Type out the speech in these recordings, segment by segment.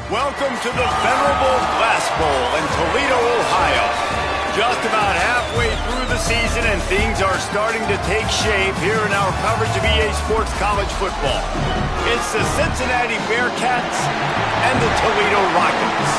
Welcome to the venerable Glass Bowl in Toledo, Ohio. Just about halfway through the season and things are starting to take shape here in our coverage of EA Sports College Football. It's the Cincinnati Bearcats and the Toledo Rockets.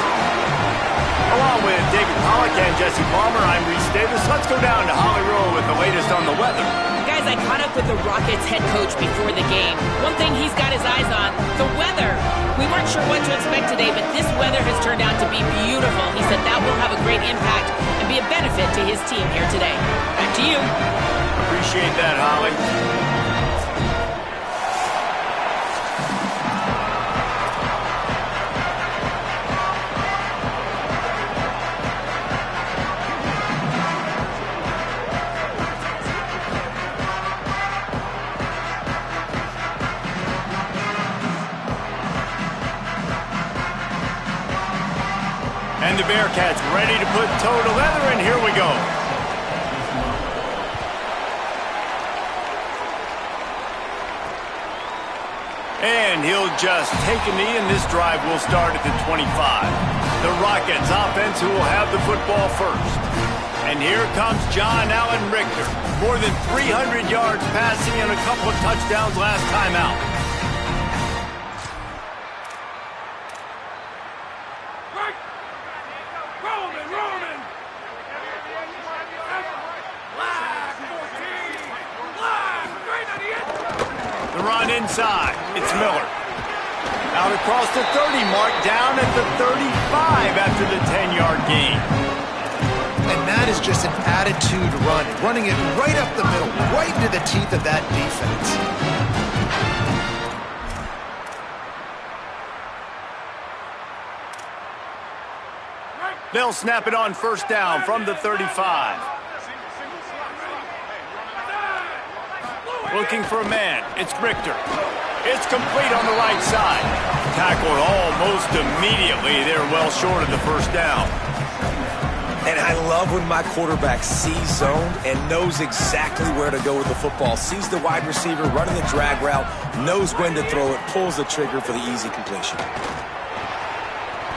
Along with David Pollack and Jesse Palmer, I'm Reese Davis. Let's go down to Holly Rowe with the latest on the weather. Guys, I caught up with the Rockets head coach before the game. One thing he's got his eyes on, the weather. We weren't sure what to expect today, but this weather has turned out to be beautiful. He said that will have a great impact and be a benefit to his team here today. Back to you. Appreciate that, Holly. And the Bearcats ready to put toe to leather, and here we go. And he'll just take a knee, and this drive will start at the 25. The Rockets offense who will have the football first. And here comes John Allen Richter. More than 300 yards passing and a couple of touchdowns last time out. The run inside. It's Miller. Out across the 30 mark, down at the 35 after the 10-yard gain. And that is just an attitude run. Running it right up the middle, right into the teeth of that defense. They'll snap it on first down from the 35. Looking for a man. It's Richter. It's complete on the right side. Tackled almost immediately. They're well short of the first down. And I love when my quarterback sees zone and knows exactly where to go with the football. Sees the wide receiver running the drag route, knows when to throw it, pulls the trigger for the easy completion.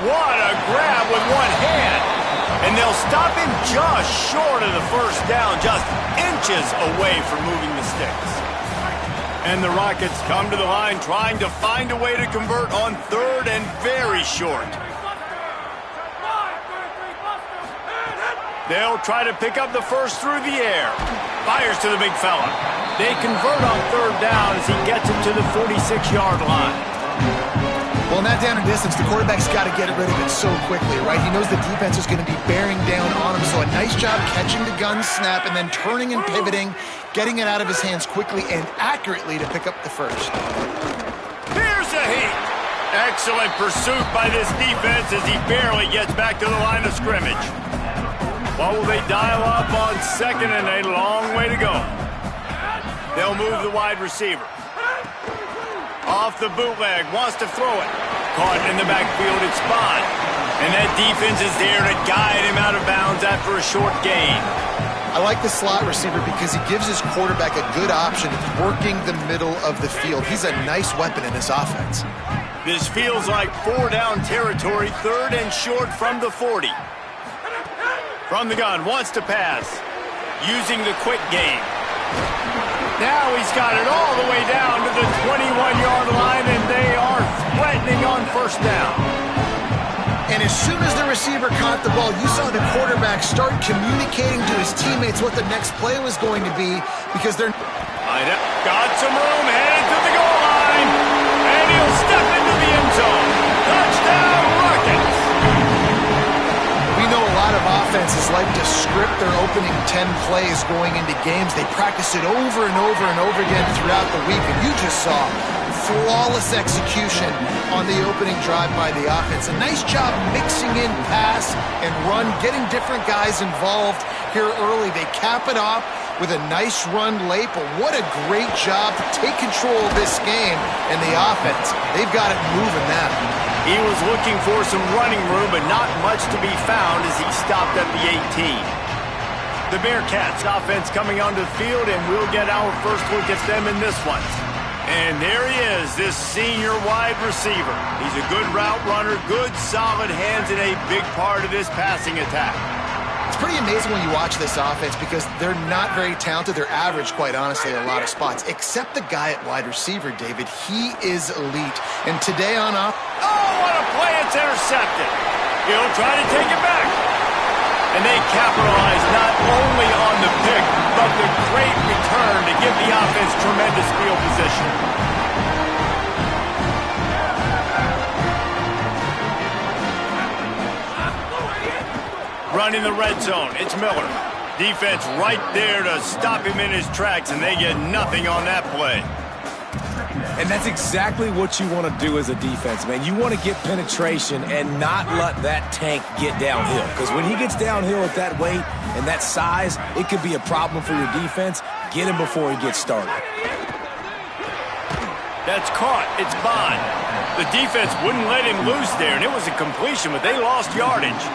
What a grab with one hand. And they'll stop him just short of the first down, just inches away from moving the sticks. And the Rockets come to the line trying to find a way to convert on third and very short. They'll try to pick up the first through the air. Fires to the big fella. They convert on third down as he gets it to the 46-yard line. Well, in that down and distance, the quarterback's got to get rid of it so quickly, right? He knows the defense is going to be bearing down on him, so a nice job catching the gun snap and then turning and pivoting, getting it out of his hands quickly and accurately to pick up the first. Here's a heat. Excellent pursuit by this defense as he barely gets back to the line of scrimmage. What will they dial up on second and a long way to go? They'll move the wide receiver. Off the bootleg, wants to throw it. Caught in the backfield, it's Spahn. And that defense is there to guide him out of bounds after a short gain. I like the slot receiver because he gives his quarterback a good option working the middle of the field. He's a nice weapon in this offense. This feels like four-down territory, third and short from the 40. From the gun, wants to pass. Using the quick game. Now he's got it all the way down to the 21-yard line, and they are threatening on first down. And as soon as the receiver caught the ball, you saw the quarterback start communicating to his teammates what the next play was going to be because they're... Got some room, headed to the goal line, and he'll step into the end zone. Touchdown, Rockets! We know a lot of offenses like to script their opening 10 plays going into games. They practice it over and over and over again throughout the week, and you just saw flawless execution on the opening drive by the offense. A nice job mixing in pass and run, getting different guys involved here early. They cap it off with a nice run late, but what a great job to take control of this game and the offense. They've got it moving now. He was looking for some running room, but not much to be found as he stopped at the 18. The Bearcats offense coming onto the field, and we'll get our first look at them in this one. And there he is, this senior wide receiver. He's a good route runner, good solid hands, and a big part of this passing attack. It's pretty amazing when you watch this offense because they're not very talented. They're average, quite honestly, in a lot of spots. Except the guy at wide receiver, David. He is elite. And today on off... Oh, what a play! It's intercepted. He'll try to take it back. And they capitalize not only on the pick, but the great return to give the offense tremendous field position. Running the red zone, it's Miller. Defense right there to stop him in his tracks, and they get nothing on that play. And that's exactly what you want to do as a defense, man. You want to get penetration and not let that tank get downhill. Because when he gets downhill at that weight and that size, it could be a problem for your defense. Get him before he gets started. That's caught. It's Bond. The defense wouldn't let him loose there, and it was a completion, but they lost yardage.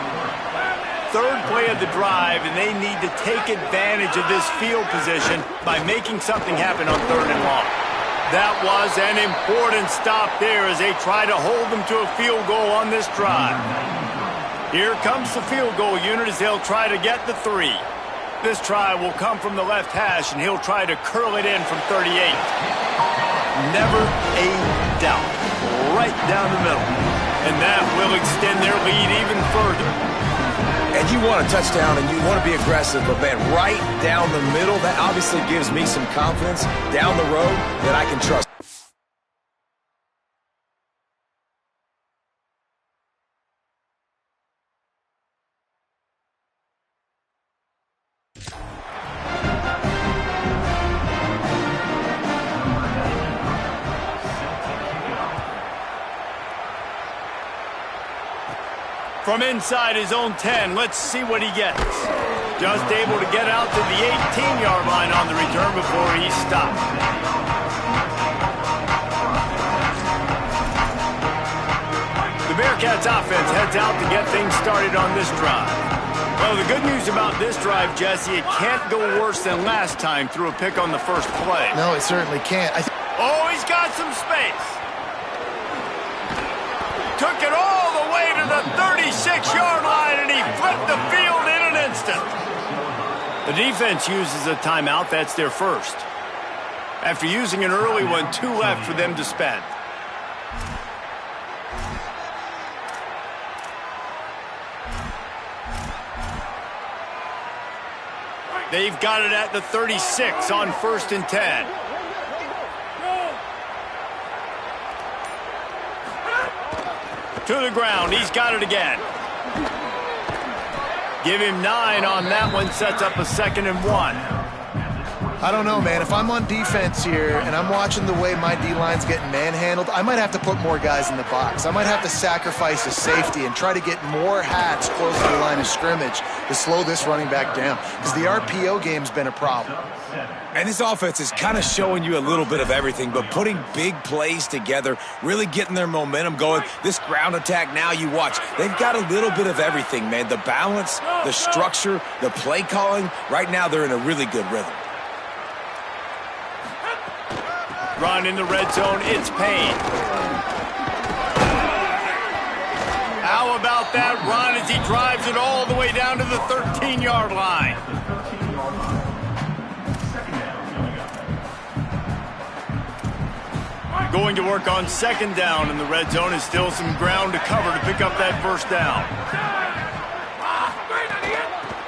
Third play of the drive, and they need to take advantage of this field position by making something happen on 3rd and long. That was an important stop there as they try to hold them to a field goal on this drive. Here comes the field goal unit as they'll try to get the 3. This try will come from the left hash, and he'll try to curl it in from 38. Never a doubt. Right down the middle. And that will extend their lead even further. And you want a touchdown and you want to be aggressive, but man, right down the middle, that obviously gives me some confidence down the road that I can trust. From inside his own 10, let's see what he gets. Just able to get out to the 18-yard line on the return before he stopped. The Bearcats offense heads out to get things started on this drive. Well, the good news about this drive, Jesse, it can't go worse than last time through a pick on the first play. No, it certainly can't. Oh, he's got some space. Took it all the way to the 36-yard line, and he flipped the field in an instant. The defense uses a timeout. That's their first. After using an early one, 2 left for them to spend. They've got it at the 36 on 1st and 10. To the ground. He's got it again. Give him 9 on that one. Sets up a 2nd and 1. I don't know, man. If I'm on defense here and I'm watching the way my D-line's getting manhandled, I might have to put more guys in the box. I might have to sacrifice a safety and try to get more hats close to the line of scrimmage to slow this running back down, because the RPO game's been a problem. And this offense is kind of showing you a little bit of everything, but putting big plays together, really getting their momentum going. This ground attack now, you watch, they've got a little bit of everything, man. The balance, the structure, the play calling. Right now, they're in a really good rhythm. Run in the red zone, it's Payne. How about that run as he drives it all the way down to the 13-yard line? Going to work on 2nd down in the red zone, and still some ground to cover to pick up that 1st down.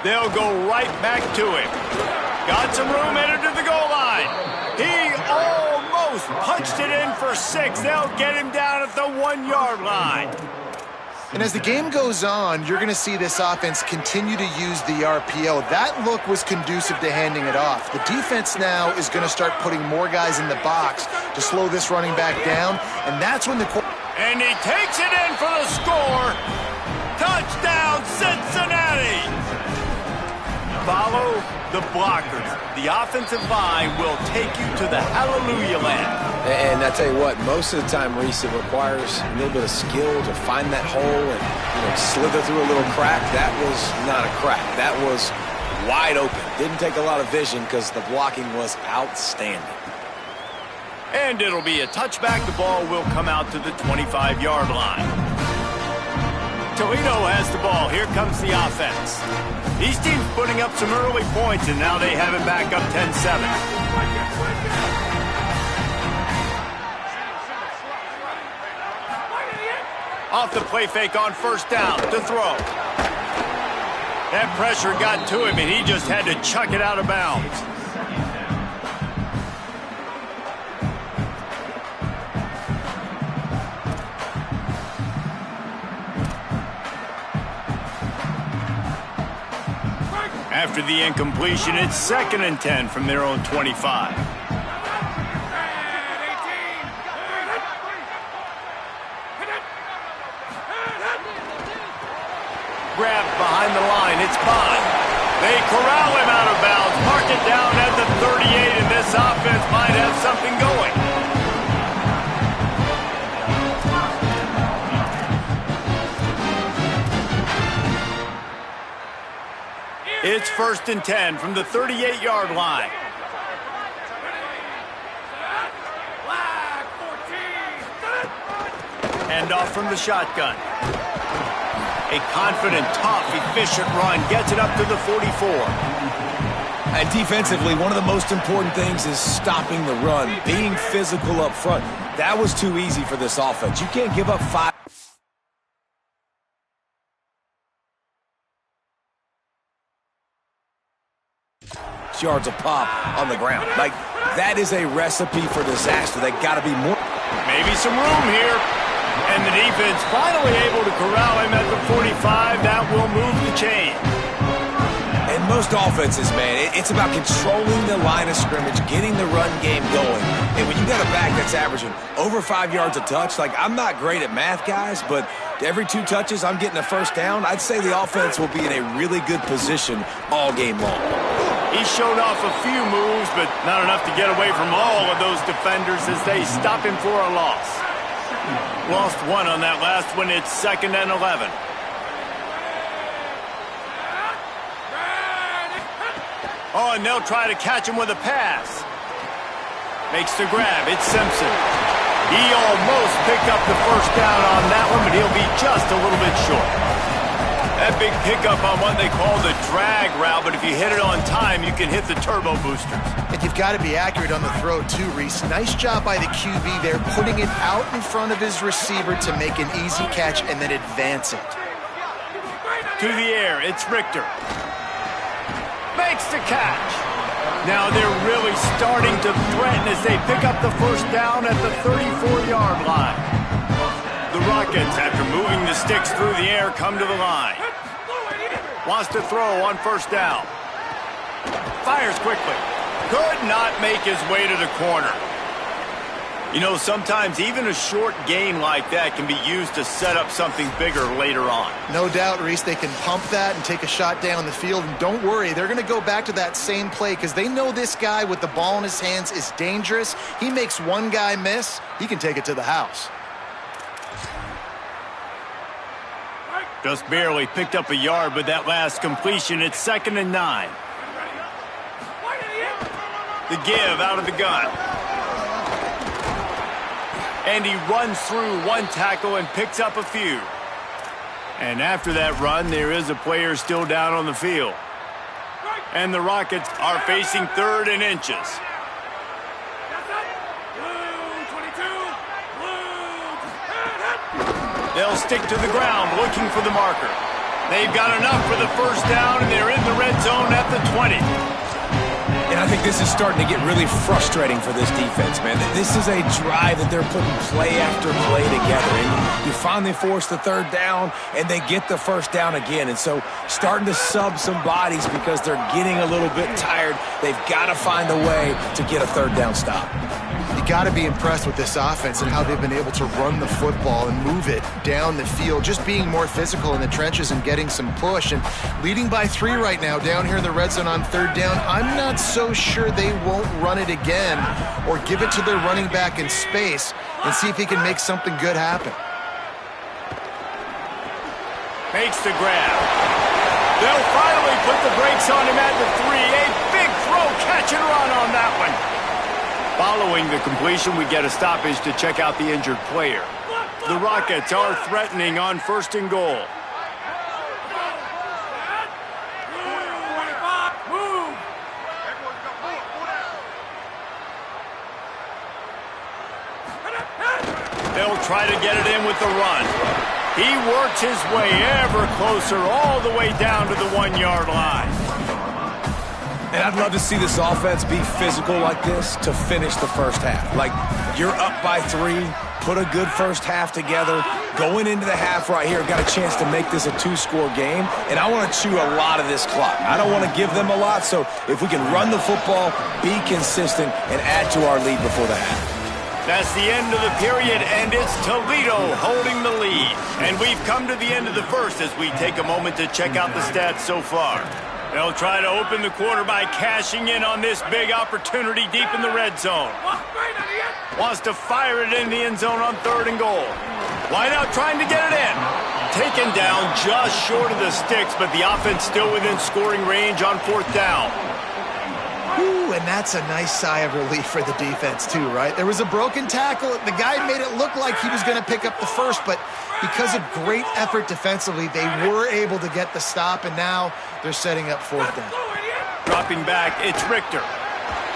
They'll go right back to him. Got some room headed to the goal line. He almost punched it in for 6. They'll get him down at the 1-yard line. And as the game goes on, you're going to see this offense continue to use the RPO. That look was conducive to handing it off. The defense now is going to start putting more guys in the box to slow this running back down, and that's when the... And he takes it in for the score. Touchdown, Cincinnati! Follow the blockers. The offensive line will take you to the hallelujah land. And I tell you what, most of the time, Reese, it requires a little bit of skill to find that hole and slither through a little crack. That was not a crack. That was wide open. Didn't take a lot of vision because the blocking was outstanding. And it'll be a touchback. The ball will come out to the 25-yard line. Toledo has the ball. Here comes the offense. These teams putting up some early points, and now they have it back up 10-7. Off the play fake on first down to throw. That pressure got to him, and he just had to chuck it out of bounds. After the incompletion, it's 2nd and 10 from their own 25. Grabbed behind the line, it's Bond. They corral him out of bounds, mark it down at the 38, and this offense might have something going. It's 1st and 10 from the 38-yard line. Hand off from the shotgun. A confident, tough, efficient run gets it up to the 44. And defensively, one of the most important things is stopping the run, being physical up front. That was too easy for this offense. You can't give up 5 yards a pop on the ground. Like, that is a recipe for disaster. They got to be more. Maybe some room here. And the defense finally able to corral him at the 45. That will move the chain. And most offenses, man, it's about controlling the line of scrimmage, getting the run game going. And when you got a back that's averaging over 5 yards a touch, like, I'm not great at math, guys, but every 2 touches, I'm getting a first down. I'd say the offense will be in a really good position all game long. He showed off a few moves, but not enough to get away from all of those defenders as they stop him for a loss. Lost 1 on that last one. It's 2nd and 11. Oh, and they'll try to catch him with a pass. Makes the grab. It's Simpson. He almost picked up the first down on that one, but he'll be just a little bit short. That big pickup on what they call the drag route, but if you hit it on time, you can hit the turbo boosters. And you've got to be accurate on the throw, too, Reese. Nice job by the QB there, putting it out in front of his receiver to make an easy catch and then advance it. To the air, it's Richter. Makes the catch. Now they're really starting to threaten as they pick up the first down at the 34-yard line. The Rockets, after moving the sticks through the air, come to the line. Wants to throw on first down. Fires quickly. Could not make his way to the corner. You know, sometimes even a short gain like that can be used to set up something bigger later on. No doubt, Reese, they can pump that and take a shot down the field. And don't worry, they're going to go back to that same play because they know this guy with the ball in his hands is dangerous. He makes one guy miss, he can take it to the house. Just barely picked up a yard with that last completion. It's 2nd and 9. The give out of the gun. And he runs through one tackle and picks up a few. And after that run, there is a player still down on the field. And the Rockets are facing 3rd and inches. They'll stick to the ground looking for the marker. They've got enough for the first down, and they're in the red zone at the 20. And I think this is starting to get really frustrating for this defense, man. This is a drive that they're putting play after play together. And you finally force the 3rd down, and they get the first down again. And so starting to sub some bodies because they're getting a little bit tired. They've got to find a way to get a 3rd down stop. You got to be impressed with this offense and how they've been able to run the football and move it down the field, just being more physical in the trenches and getting some push. And leading by 3 right now down here in the red zone on 3rd down, I'm not so sure they won't run it again or give it to their running back in space and see if he can make something good happen. Makes the grab. They'll finally put the brakes on him at the 3. A big throw, catch and run on that one. Following the completion, we get a stoppage to check out the injured player. The Rockets are threatening on 1st and goal. They'll try to get it in with the run. He works his way ever closer all the way down to the 1-yard line. And I'd love to see this offense be physical like this to finish the first half. Like, you're up by 3, put a good first half together, going into the half right here, got a chance to make this a 2-score game, and I want to chew a lot of this clock. I don't want to give them a lot, so if we can run the football, be consistent, and add to our lead before the half. That's the end of the period, and it's Toledo holding the lead. And we've come to the end of the first as we take a moment to check out the stats so far. They'll try to open the quarter by cashing in on this big opportunity deep in the red zone. Wants to fire it in the end zone on 3rd and goal. Wide out trying to get it in. Taken down just short of the sticks, but the offense still within scoring range on 4th down. Ooh, and that's a nice sigh of relief for the defense too, right? There was a broken tackle. The guy made it look like he was going to pick up the first, but because of great effort defensively, they were able to get the stop, and now they're setting up 4th down. Dropping back, it's Richter.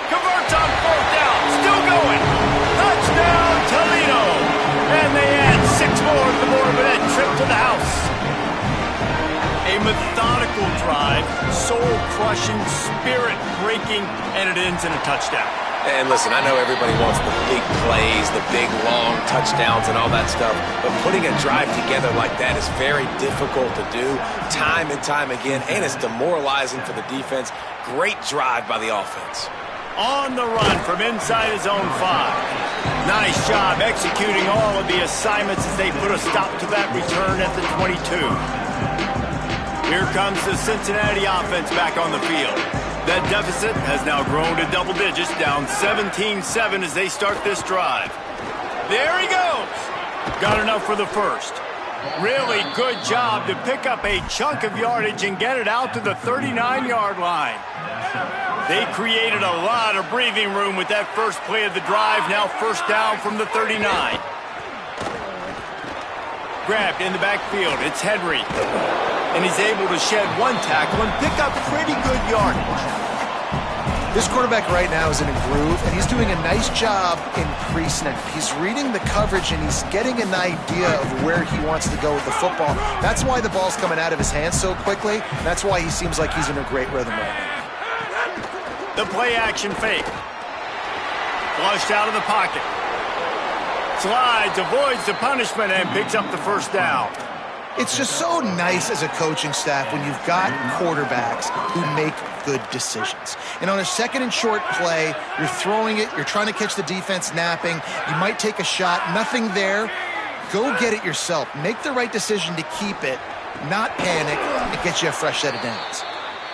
Converts on 4th down, still going. Touchdown, Toledo! And they add 6 more to the board with that trip to the house. A methodical drive, soul-crushing, spirit-breaking, and it ends in a touchdown. And listen, I know everybody wants the big plays, the big, long touchdowns and all that stuff, but putting a drive together like that is very difficult to do time and time again, and it's demoralizing for the defense. Great drive by the offense. On the run from inside his own 5. Nice job executing all of the assignments as they put a stop to that return at the 22. Here comes the Cincinnati offense back on the field. That deficit has now grown to double digits, down 17-7 as they start this drive. There he goes. Got enough for the first. Really good job to pick up a chunk of yardage and get it out to the 39-yard line. They created a lot of breathing room with that first play of the drive, now 1st down from the 39. Grabbed in the backfield, it's Henry. And he's able to shed 1 tackle and pick up pretty good yardage. This quarterback right now is in a groove, and he's doing a nice job in pre-snap. He's reading the coverage, and he's getting an idea of where he wants to go with the football. That's why the ball's coming out of his hands so quickly. That's why he seems like he's in a great rhythm right now. The play-action fake. Flushed out of the pocket. Slides, avoids the punishment, and picks up the 1st down. It's just so nice as a coaching staff when you've got quarterbacks who make good decisions. And on a 2nd and short play, you're throwing it, you're trying to catch the defense napping, you might take a shot, nothing there. Go get it yourself. Make the right decision to keep it, not panic, and get you a fresh set of downs.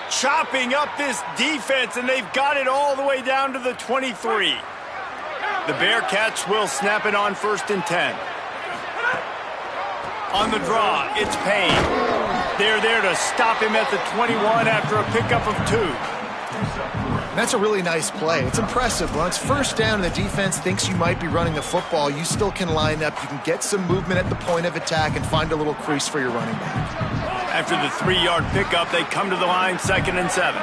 Chopping up this defense, and they've got it all the way down to the 23. The Bearcats will snap it on 1st and 10. On the draw, it's Payne. They're there to stop him at the 21 after a pickup of 2. That's a really nice play. It's impressive. When it's 1st down and the defense thinks you might be running the football, you still can line up. You can get some movement at the point of attack and find a little crease for your running back. After the 3-yard pickup, they come to the line 2nd and 7.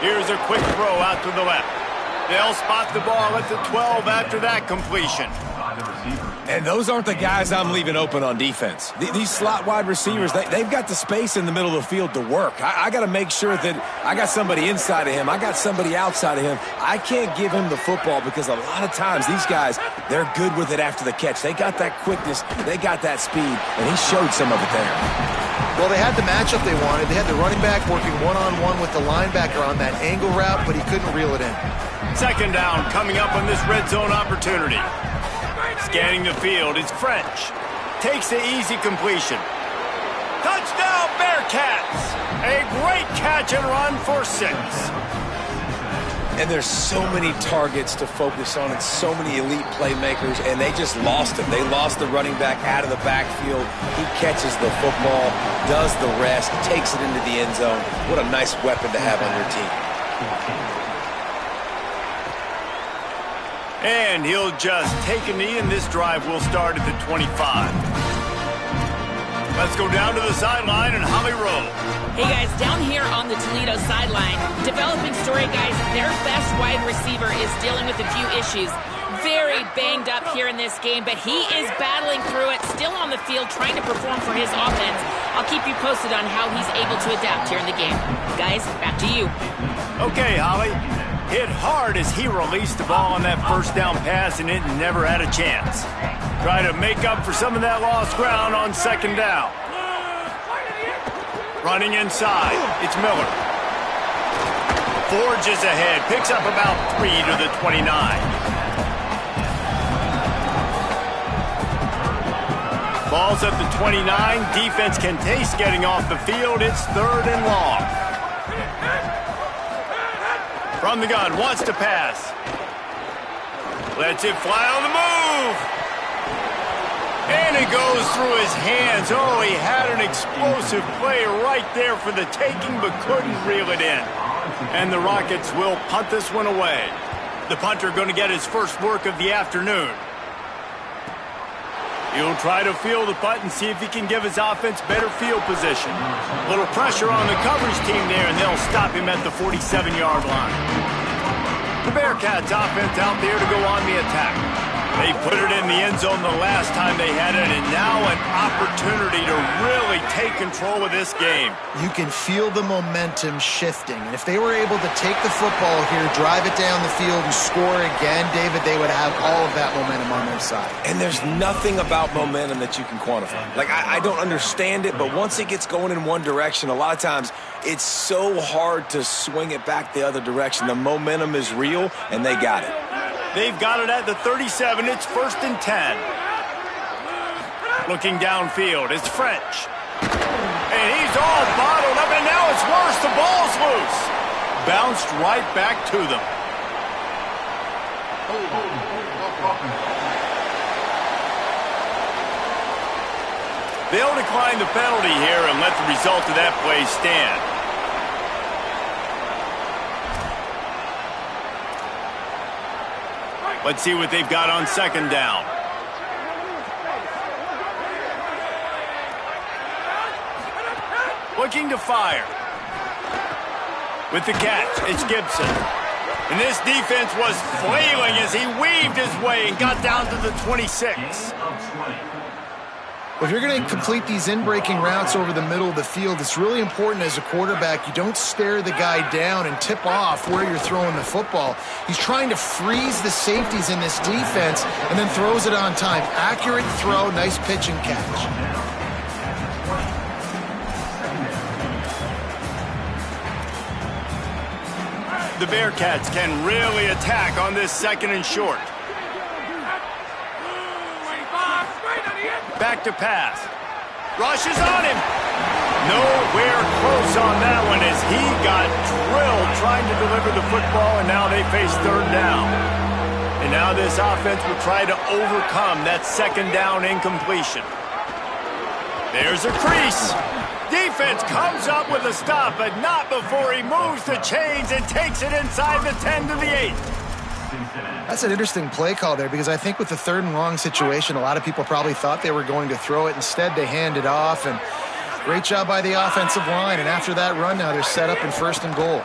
Here's a quick throw out to the left. They'll spot the ball at the 12 after that completion. And those aren't the guys I'm leaving open on defense. These slot wide receivers, they've got the space in the middle of the field to work. I got to make sure that I got somebody inside of him. I got somebody outside of him. I can't give him the football because a lot of times these guys, they're good with it after the catch. They got that quickness. They got that speed, and he showed some of it there. Well, they had the matchup they wanted. They had the running back working one-on-one with the linebacker on that angle route, but he couldn't reel it in. 2nd down coming up on this red zone opportunity. Scanning the field, it's French. Takes the easy completion. Touchdown, Bearcats! A great catch and run for 6. And there's so many targets to focus on and so many elite playmakers, and they just lost him. They lost the running back out of the backfield. He catches the football, does the rest, takes it into the end zone. What a nice weapon to have on your team. And he'll just take a knee, and this drive will start at the 25. Let's go down to the sideline and Holly Rowe. Hey, guys, down here on the Toledo sideline, developing story, guys, their best wide receiver is dealing with a few issues. Very banged up here in this game, but he is battling through it, still on the field, trying to perform for his offense. I'll keep you posted on how he's able to adapt here in the game. Guys, back to you. Okay, Holly. Hit hard as he released the ball on that first down pass, and it never had a chance. Try to make up for some of that lost ground on second down. Running inside, it's Miller. Forges ahead, picks up about 3 to the 29. Ball's at the 29. Defense can taste getting off the field. It's 3rd and long. From the gun, wants to pass. Lets it fly on the move. And it goes through his hands. Oh, he had an explosive play right there for the taking, but couldn't reel it in. And the Rockets will punt this one away. The punter going to get his first work of the afternoon. He'll try to field the punt and see if he can give his offense better field position. A little pressure on the coverage team there, and they'll stop him at the 47-yard line. The Bearcats offense out there to go on the attack. They put it in the end zone the last time they had it, and now an opportunity to really take control of this game. You can feel the momentum shifting. And if they were able to take the football here, drive it down the field, and score again, David, they would have all of that momentum on their side. And there's nothing about momentum that you can quantify. Like, I don't understand it, but once it gets going in one direction, a lot of times it's so hard to swing it back the other direction. The momentum is real, and they got it. They've got it at the 37. It's 1st and 10. Looking downfield, it's French. And he's all bottled up, and now it's worse. The ball's loose. Bounced right back to them. They'll decline the penalty here and let the result of that play stand. Let's see what they've got on second down. Looking to fire. With the catch, it's Gibson. And this defense was flailing as he weaved his way and got down to the 26. If you're going to complete these in-breaking routes over the middle of the field, it's really important as a quarterback you don't stare the guy down and tip off where you're throwing the football. He's trying to freeze the safeties in this defense and then throws it on time. Accurate throw, nice pitch and catch. The Bearcats can really attack on this 2nd and short. Back to pass. Rushes on him. Nowhere close on that one as he got drilled trying to deliver the football, and now they face 3rd down. And now this offense will try to overcome that 2nd down incompletion. There's a crease. Defense comes up with a stop, but not before he moves the chains and takes it inside the 10 to the 8. That's an interesting play call there because I think with the 3rd and long situation, a lot of people probably thought they were going to throw it. Instead, they hand it off, and great job by the offensive line. And after that run now, they're set up in 1st and goal.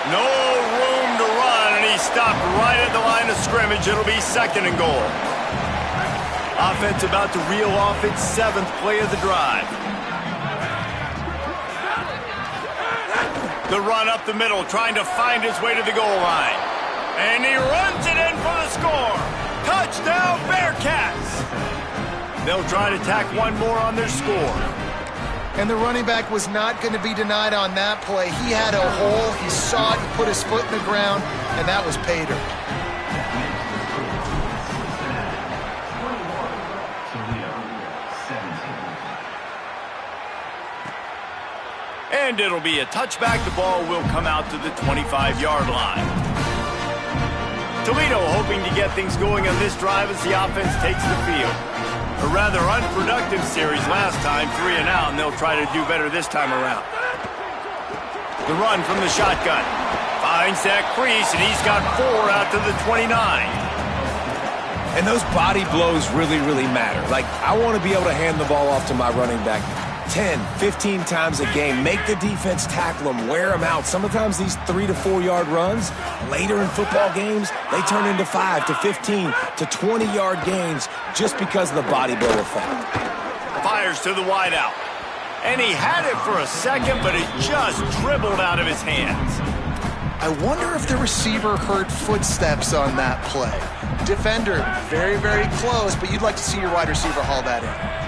No room to run, and he stopped right at the line of scrimmage. It'll be 2nd and goal. Offense about to reel off its 7th play of the drive. The run up the middle, trying to find his way to the goal line. And he runs it in for the score. Touchdown, Bearcats. They'll try to tack one more on their score. And the running back was not going to be denied on that play. He had a hole. He saw it. He put his foot in the ground, and that was pay dirt. And it'll be a touchback. The ball will come out to the 25-yard line. Toledo hoping to get things going on this drive as the offense takes the field. A rather unproductive series last time, 3 and out, and they'll try to do better this time around. The run from the shotgun. Finds that crease, and he's got 4 out to the 29. And those body blows really, really matter. Like, I want to be able to hand the ball off to my running back 10, 15 times a game. Make the defense tackle them, wear them out. Sometimes these 3 to 4 yard runs, later in football games, they turn into 5 to 15 to 20-yard gains just because of the body blow effect. Fires to the wideout. And he had it for a second, but it just dribbled out of his hands. I wonder if the receiver heard footsteps on that play. Defender, very, very close, but you'd like to see your wide receiver haul that in.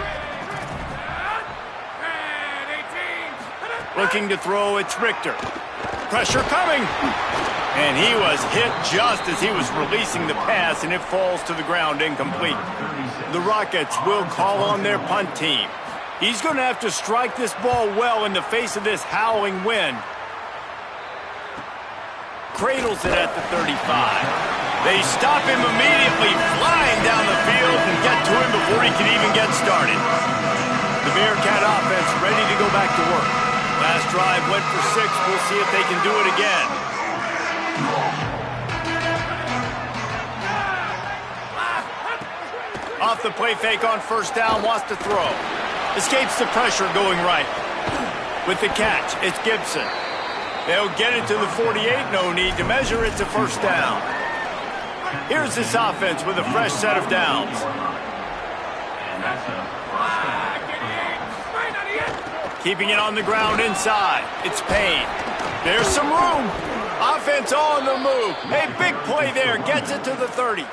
Looking to throw, it's Richter. Pressure coming. And he was hit just as he was releasing the pass, and it falls to the ground incomplete. The Rockets will call on their punt team. He's going to have to strike this ball well in the face of this howling wind. Cradles it at the 35. They stop him immediately, flying down the field and get to him before he can even get started. The Bearcat offense ready to go back to work. Last drive went for 6. We'll see if they can do it again. Off the play fake on first down, wants to throw. Escapes the pressure going right. With the catch, it's Gibson. They'll get it to the 48. No need to measure. It's a first down. Here's this offense with a fresh set of downs. Keeping it on the ground inside. It's Payne. There's some room. Offense on the move. A big play there. Gets it to the 30.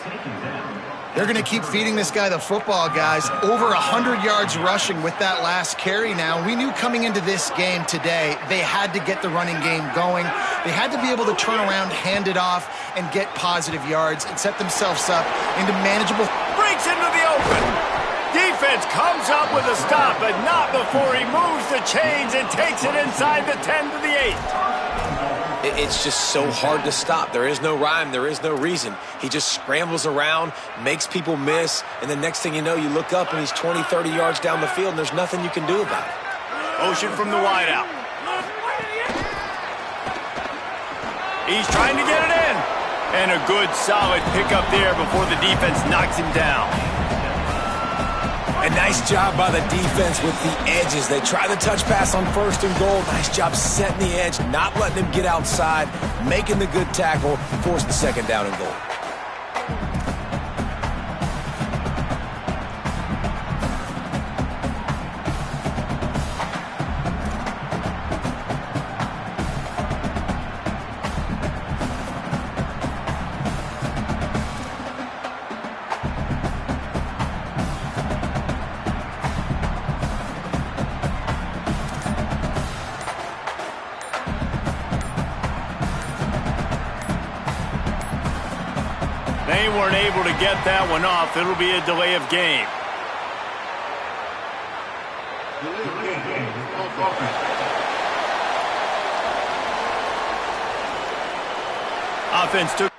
They're going to keep feeding this guy the football, guys. Over 100 yards rushing with that last carry now. We knew coming into this game today, they had to get the running game going. They had to be able to turn around, hand it off, and get positive yards and set themselves up into manageable. Breaks into the open. Defense comes up with a stop, but not before he moves the chains and takes it inside the 10 to the 8. It's just so hard to stop. There is no rhyme. There is no reason. He just scrambles around, makes people miss, and the next thing you know, you look up and he's 20, 30 yards down the field, and there's nothing you can do about it. Motion from the wideout. He's trying to get it in. And a good, solid pickup there before the defense knocks him down. A nice job by the defense with the edges. They try the touch pass on first and goal. Nice job setting the edge, not letting him get outside, making the good tackle, force the second down and goal. They weren't able to get that one off. It'll be a delay of game. Offense took.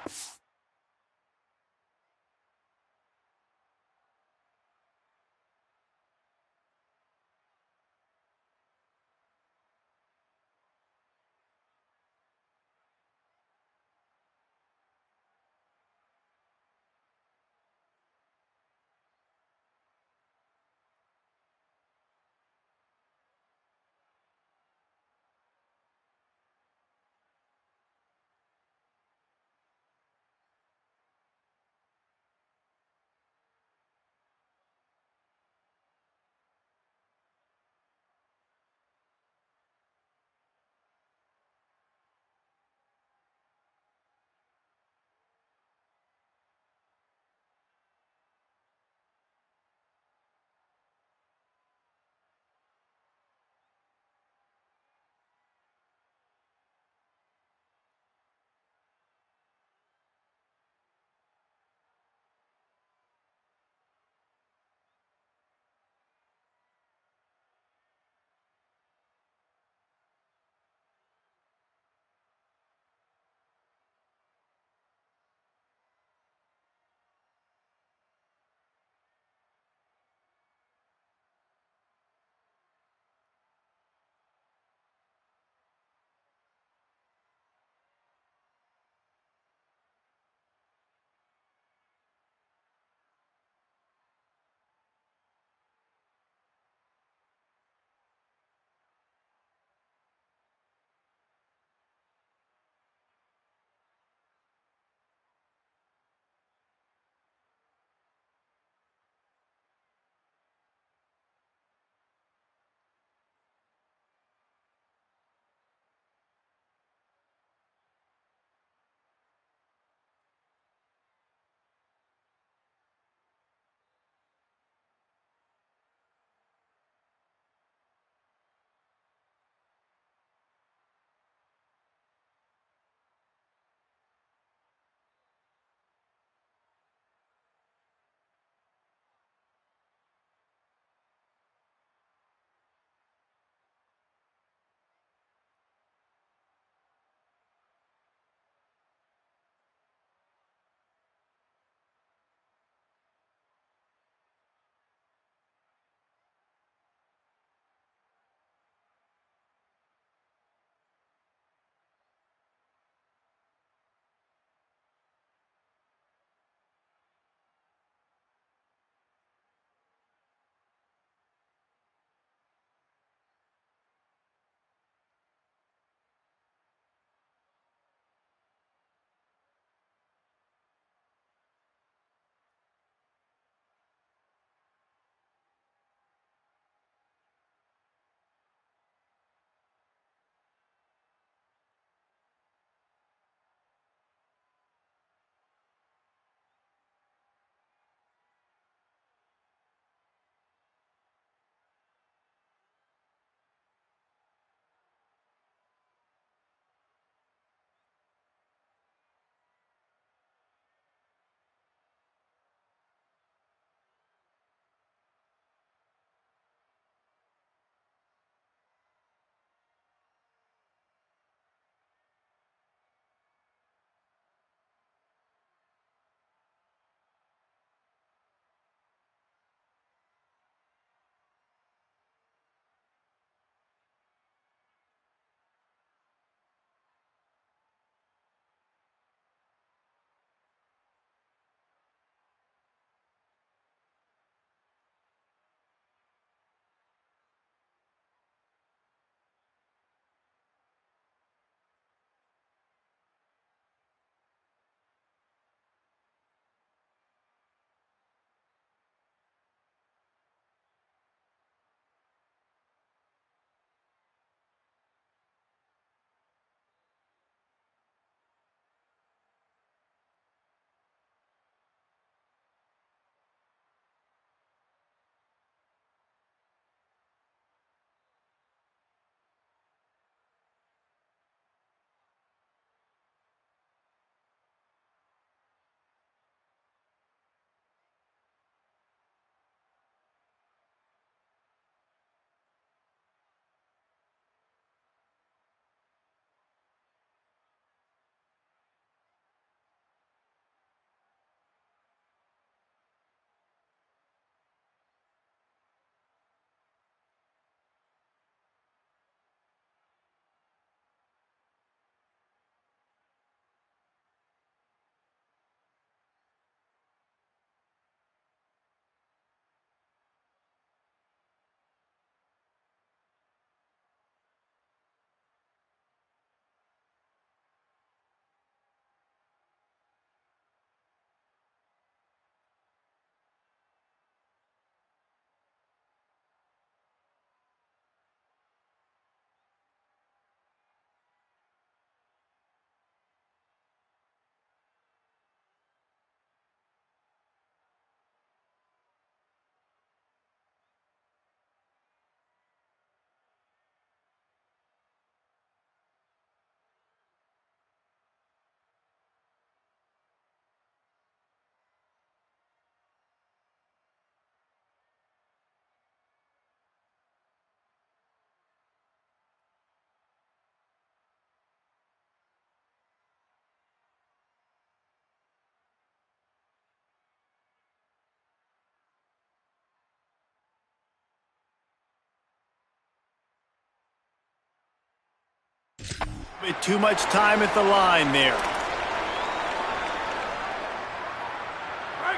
With too much time at the line there.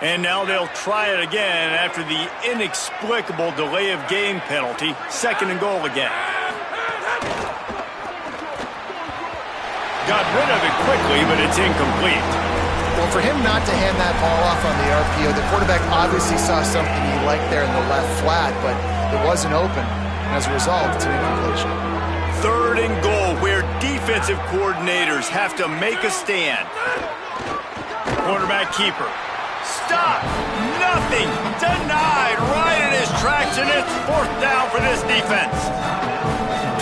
And now they'll try it again after the inexplicable delay of game penalty. 2nd and goal again. Got rid of it quickly, but it's incomplete. Well, for him not to hand that ball off on the RPO, the quarterback obviously saw something he liked there in the left flat, but it wasn't open. And as a result, it's an incompletion. 3rd and goal, where defensive coordinators have to make a stand. Quarterback keeper. Stop! Nothing! Denied right in his tracks, and it's 4th down for this defense.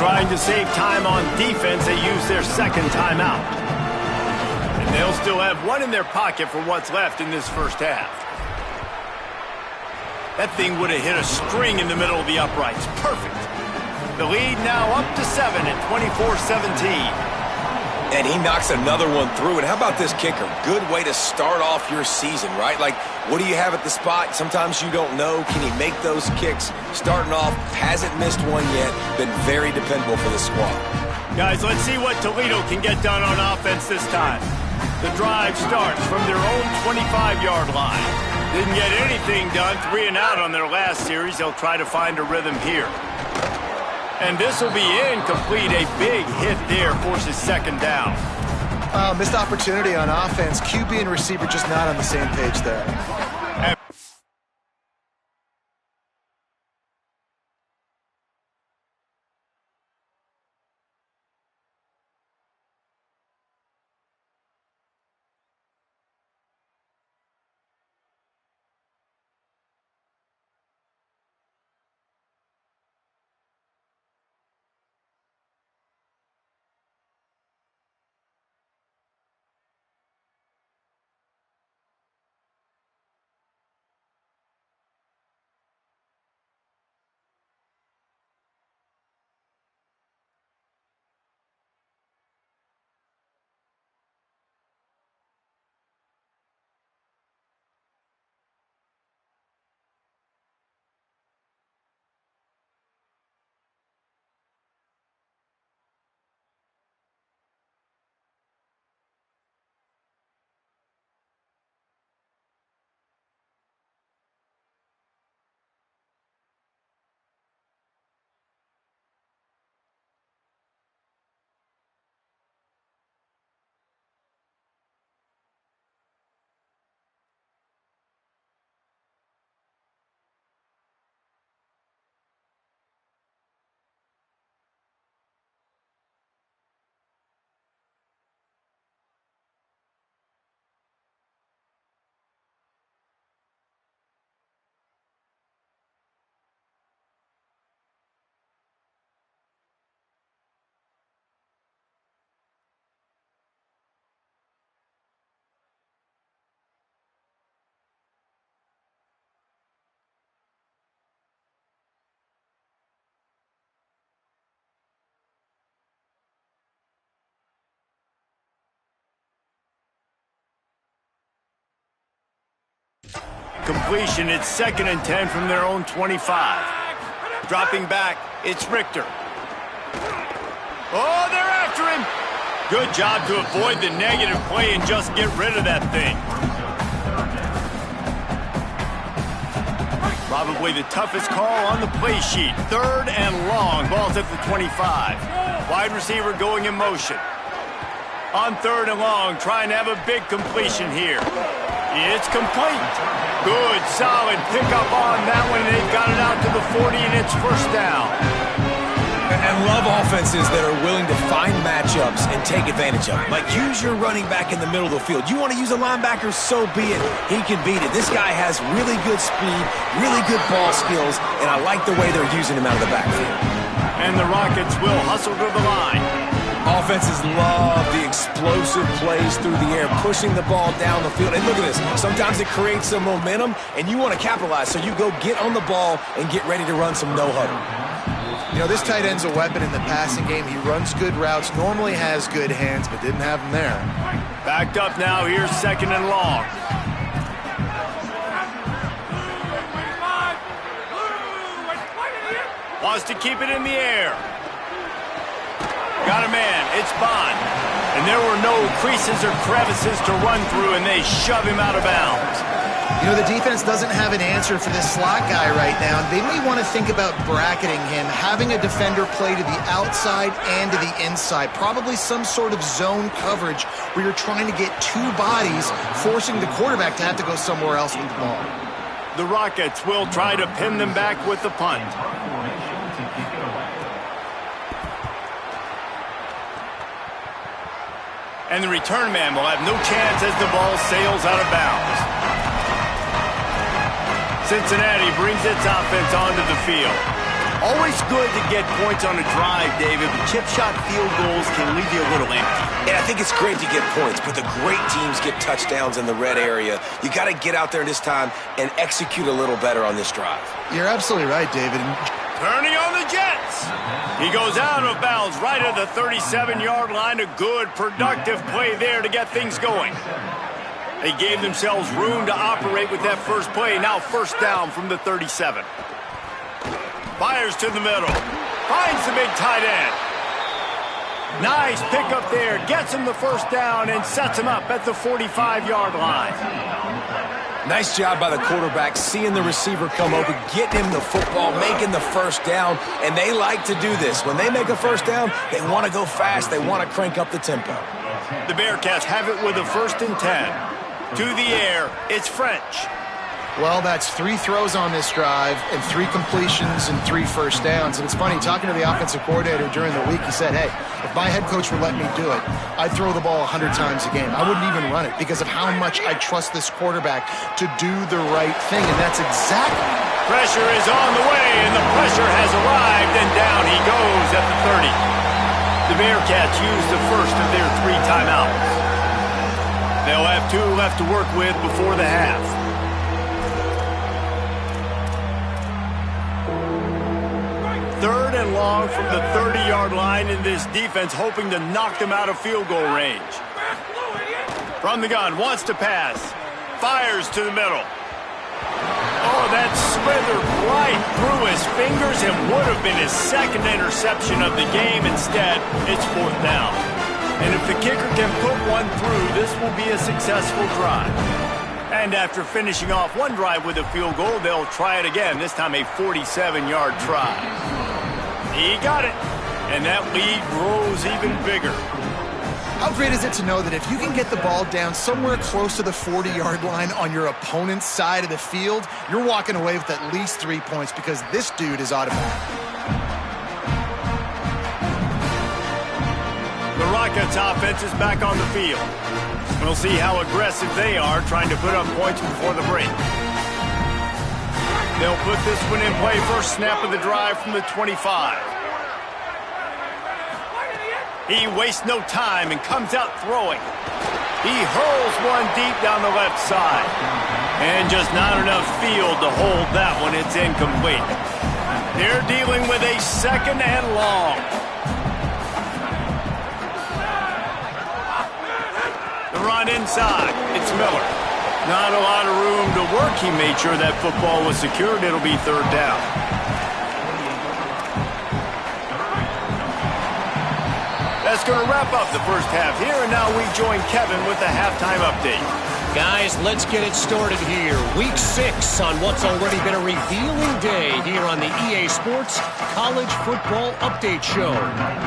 Trying to save time on defense, they use their 2nd timeout. And they'll still have 1 in their pocket for what's left in this first half. That thing would have hit a string in the middle of the uprights. Perfect. The lead now up to 7 at 24-17. And he knocks another one through. And how about this kicker? Good way to start off your season, right? Like, what do you have at the spot? Sometimes you don't know. Can he make those kicks? Starting off, hasn't missed one yet. Been very dependable for the squad. Guys, let's see what Toledo can get done on offense this time. The drive starts from their own 25-yard line. Didn't get anything done. 3 and out on their last series. They'll try to find a rhythm here. And this will be incomplete. A big hit there forces 2nd down. Missed opportunity on offense. QB and receiver just not on the same page there. Completion, it's 2nd and 10 from their own 25. Dropping back, it's Richter. Oh, they're after him. Good job to avoid the negative play and just get rid of that thing. Probably the toughest call on the play sheet. 3rd and long, ball's at the 25. Wide receiver going in motion. On 3rd and long, trying to have a big completion here. It's complete. Good, solid pickup on that one. They've got it out to the 40, and it's 1st down. And love offenses that are willing to find matchups and take advantage of it. Like, use your running back in the middle of the field. You want to use a linebacker, so be it. He can beat it. This guy has really good speed, really good ball skills, and I like the way they're using him out of the backfield. And the Rockets will hustle to the line. Offenses love the explosive plays through the air, pushing the ball down the field. And look at this. Sometimes it creates some momentum, and you want to capitalize. So you go get on the ball and get ready to run some no-huddle. You know, this tight end's a weapon in the passing game. He runs good routes, normally has good hands, but didn't have them there. Backed up now. Here's 2nd and long. Wants to keep it in the air. Got a man. It's Bond. And there were no creases or crevices to run through, and they shove him out of bounds. You know, the defense doesn't have an answer for this slot guy right now. They may want to think about bracketing him, having a defender play to the outside and to the inside. Probably some sort of zone coverage where you're trying to get two bodies, forcing the quarterback to have to go somewhere else with the ball. The Rockets will try to pin them back with the punt. And the return man will have no chance as the ball sails out of bounds. Cincinnati brings its offense onto the field. Always good to get points on a drive, David, but chip shot field goals can leave you a little empty. And I think it's great to get points, but the great teams get touchdowns in the red area. You got to get out there this time and execute a little better on this drive. You're absolutely right, David. Turning on the Jets. He goes out of bounds right at the 37-yard line. A good, productive play there to get things going. They gave themselves room to operate with that first play. Now first down from the 37. Fires to the middle. Finds the big tight end. Nice pickup there. Gets him the first down and sets him up at the 45-yard line. Nice job by the quarterback, seeing the receiver come open, getting him the football, making the first down, and they like to do this. When they make a first down, they want to go fast. They want to crank up the tempo. The Bearcats have it with a 1st and 10. To the air, it's French. Well, that's 3 throws on this drive and 3 completions and 3 first downs. And it's funny, talking to the offensive coordinator during the week, he said, hey, if my head coach would let me do it, I'd throw the ball 100 times a game. I wouldn't even run it because of how much I trust this quarterback to do the right thing. And that's exactly. Pressure is on the way, and the pressure has arrived, and down he goes at the 30. The Bearcats use the first of their 3 timeouts. They'll have 2 left to work with before the half. Third and long from the 30-yard line, in this defense hoping to knock them out of field goal range. From the gun, wants to pass. Fires to the middle. Oh, that slithered right through his fingers and would have been his 2nd interception of the game. Instead, it's 4th down. And if the kicker can put one through, this will be a successful drive. And after finishing off one drive with a field goal, they'll try it again, this time a 47-yard try. He got it, and that lead grows even bigger. How great is it to know that if you can get the ball down somewhere close to the 40-yard line on your opponent's side of the field, you're walking away with at least 3 points because this dude is automatic. The Rockets offense is back on the field. We'll see how aggressive they are trying to put up points before the break. They'll put this one in play. First snap of the drive from the 25. He wastes no time and comes out throwing. He hurls one deep down the left side. And just not enough field to hold that one. It's incomplete. They're dealing with a 2nd and long. The run inside. It's Miller. Not a lot of room to work. He made sure that football was secured. It'll be 3rd down. That's going to wrap up the first half here, and now we join Kevin with the halftime update. Guys, let's get it started here. Week 6 on what's already been a revealing day here on the EA Sports College Football Update Show.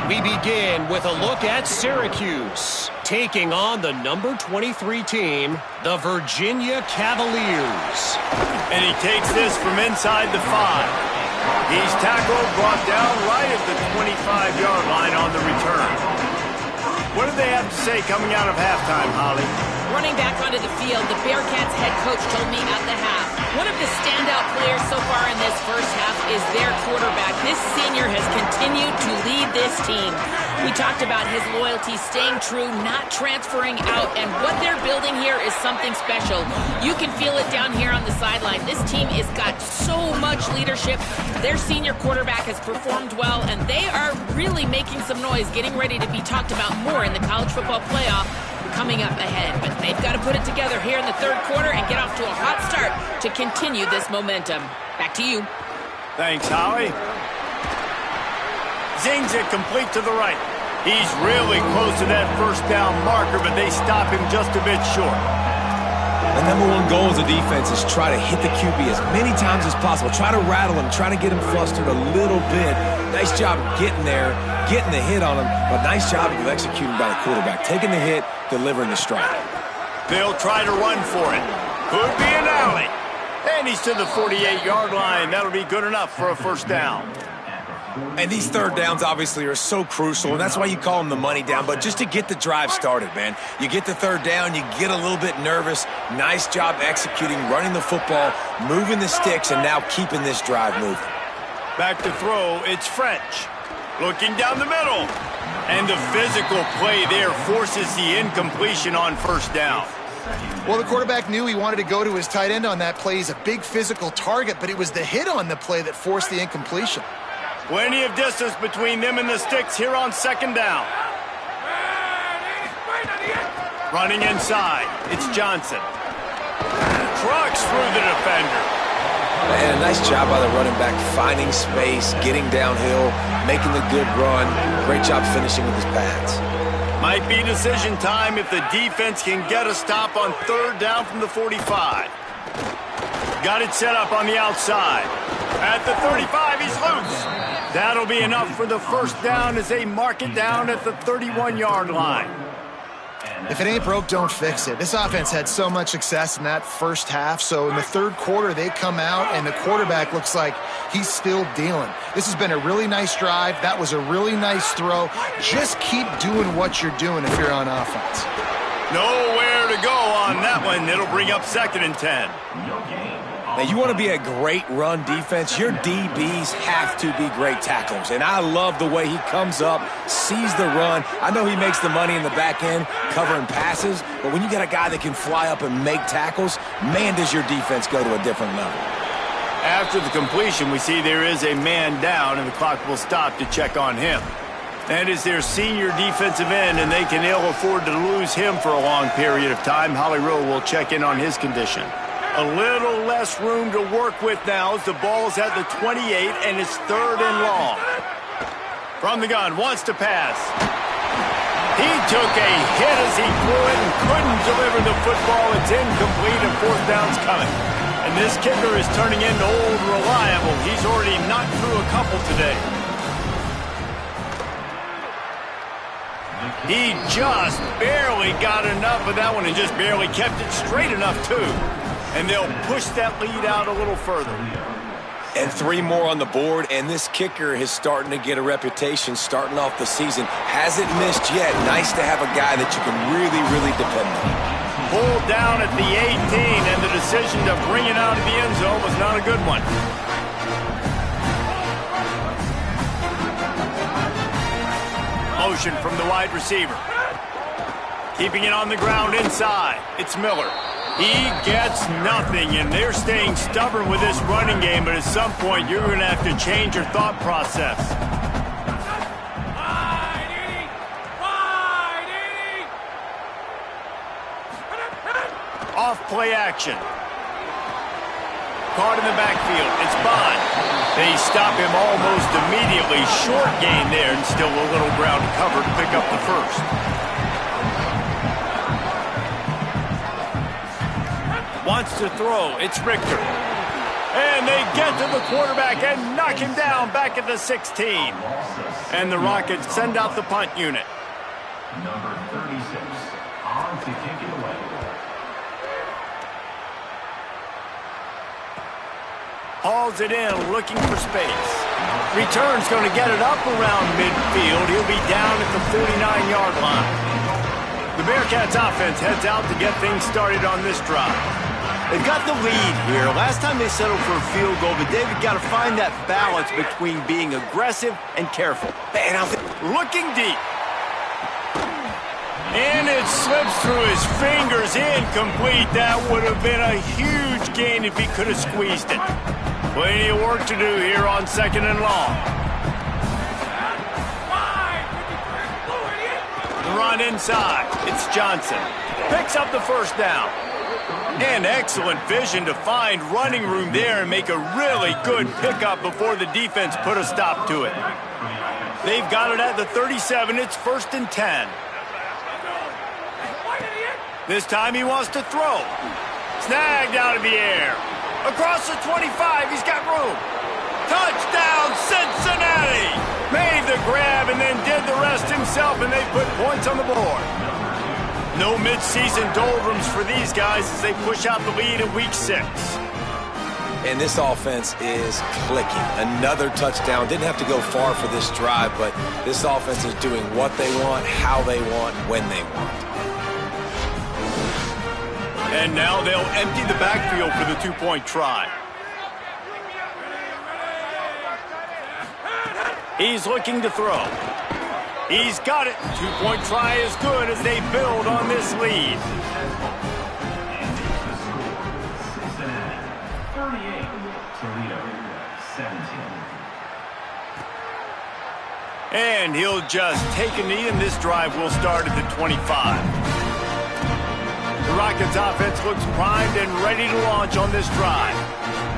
We begin with a look at Syracuse, taking on the number 23 team, the Virginia Cavaliers. And he takes this from inside the 5. He's tackled, brought down right at the 25-yard line on the return. What did they have to say coming out of halftime, Holly? Running back onto the field, the Bearcats head coach told me at the half, one of the standout players so far in this first half is their quarterback. This senior has continued to lead this team. We talked about his loyalty, staying true, not transferring out, and what they're building here is something special. You can feel it down here on the sideline. This team has got so much leadership. Their senior quarterback has performed well, and they are really making some noise, getting ready to be talked about more in the college football playoff coming up ahead. But they've got to put it together here in the 3rd quarter and get off to a hot start to continue this momentum. Back to you. Thanks, Holly. Zings it complete to the right. He's really close to that first down marker, but they stop him just a bit short. The number one goal as a defense is try to hit the QB as many times as possible. Try to rattle him, try to get him flustered a little bit. Nice job getting there, getting the hit on him, but nice job of executing by the quarterback. Taking the hit, delivering the strike. They'll try to run for it. Could be an alley. And he's to the 48-yard line. That'll be good enough for a first down. And these third downs obviously are so crucial, and that's why you call them the money down. But just to get the drive started, man, you get the third down, you get a little bit nervous. Nice job executing, running the football, moving the sticks, and now keeping this drive moving. Back to throw, it's French. Looking down the middle. And the physical play there forces the incompletion on first down. Well, the quarterback knew he wanted to go to his tight end on that play. He's a big physical target, but it was the hit on the play that forced the incompletion. Plenty of distance between them and the sticks here on second down. Running inside, it's Johnson. Trucks through the defender. And a nice job by the running back, finding space, getting downhill, making the good run. Great job finishing with his pads. Might be decision time if the defense can get a stop on third down from the 45. Got it set up on the outside. At the 35, he's loose. That'll be enough for the first down as they mark it down at the 31-yard line. If it ain't broke, don't fix it. This offense had so much success in that first half, so in the third quarter, they come out, and the quarterback looks like he's still dealing. This has been a really nice drive. That was a really nice throw. Just keep doing what you're doing if you're on offense. Nowhere to go on that one. It'll bring up 2nd and 10. Now, you want to be a great run defense, your DBs have to be great tacklers. And I love the way he comes up, sees the run. I know he makes the money in the back end covering passes, but when you got a guy that can fly up and make tackles, man, does your defense go to a different level. After the completion, we see there is a man down, and the clock will stop to check on him. That is their senior defensive end, and they can ill afford to lose him for a long period of time. Holly Rowe will check in on his condition. A little less room to work with now as the ball's at the 28 and it's 3rd and long. From the gun, wants to pass. He took a hit as he threw it and couldn't deliver the football. It's incomplete and 4th down's coming. And this kicker is turning into old reliable. He's already knocked through a couple today. He just barely got enough of that one and just barely kept it straight enough too. And they'll push that lead out a little further. And 3 more on the board, and this kicker is starting to get a reputation starting off the season. Hasn't missed yet. Nice to have a guy that you can really, really depend on. Pulled down at the 18, and the decision to bring it out of the end zone was not a good one. Motion from the wide receiver. Keeping it on the ground inside. It's Miller. He gets nothing, and they're staying stubborn with this running game, but at some point you're going to have to change your thought process. Off play action. Caught in the backfield. It's Bond. They stop him almost immediately. Short gain there, and still a little ground to cover to pick up the first. Wants to throw. It's Richter. And they get to the quarterback and knock him down back at the 16. And the Rockets send out the punt unit. Number 36 on to kick it away. Hauls it in, looking for space. Return's going to get it up around midfield. He'll be down at the 49-yard line. The Bearcats offense heads out to get things started on this drive. They've got the lead here. Last time they settled for a field goal, but David got to find that balance between being aggressive and careful. And looking deep. And it slips through his fingers, incomplete. That would have been a huge gain if he could have squeezed it. Plenty of work to do here on 2nd and long. The run inside. It's Johnson. Picks up the first down. And excellent vision to find running room there and make a really good pickup before the defense put a stop to it. They've got it at the 37. It's 1st and 10. This time he wants to throw. Snagged out of the air. Across the 25, he's got room. Touchdown, Cincinnati! Made the grab and then did the rest himself, and they put points on the board. No midseason doldrums for these guys as they push out the lead in Week 6. And this offense is clicking. Another touchdown. Didn't have to go far for this drive, but this offense is doing what they want, how they want, when they want. And now they'll empty the backfield for the two-point try. He's looking to throw. He's got it. Two-point try is good as they build on this lead. Cincinnati, 38. Toledo, 17. And he'll just take a knee, and this drive will start at the 25. The Rockets offense looks primed and ready to launch on this drive.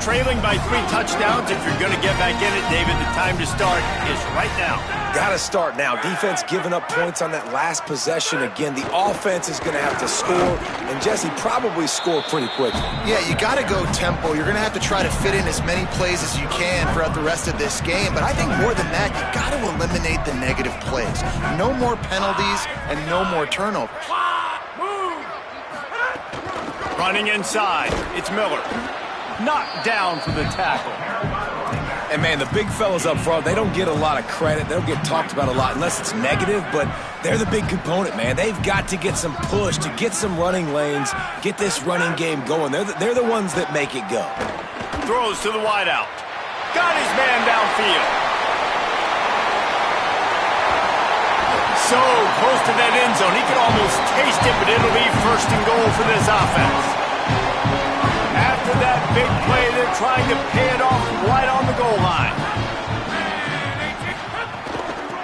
Trailing by 3 touchdowns, if you're going to get back in it, David, the time to start is right now. Got to start now. Defense giving up points on that last possession. Again, the offense is going to have to score, and Jesse probably score pretty quickly. Yeah, you got to go tempo. You're going to have to try to fit in as many plays as you can throughout the rest of this game. But I think more than that, you got to eliminate the negative plays. No more penalties and no more turnovers. Running inside, it's Miller. Knocked down for the tackle. And, man, the big fellas up front, they don't get a lot of credit. They don't get talked about a lot unless it's negative, but they're the big component, man. They've got to get some push, to get some running lanes, get this running game going. They're the ones that make it go. Throws to the wideout. Got his man downfield. So close to that end zone. He could almost taste it, but it'll be 1st and goal for this offense. After that big play, they're trying to pay it off right on the goal line.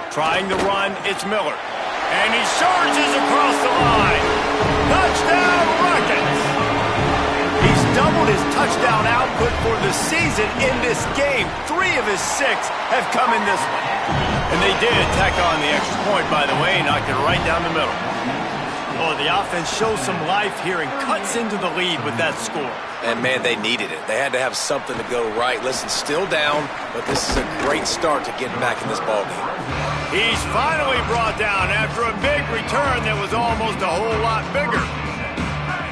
Trying to run, it's Miller. And he charges across the line. Touchdown, Rockets! He's doubled his touchdown output for the season in this game. 3 of his 6 have come in this one. And they did tack on the extra point, by the way, knocked it right down the middle. Oh, the offense shows some life here and cuts into the lead with that score. And, man, they needed it. They had to have something to go right. Listen, still down, but this is a great start to getting back in this ballgame. He's finally brought down after a big return that was almost a whole lot bigger.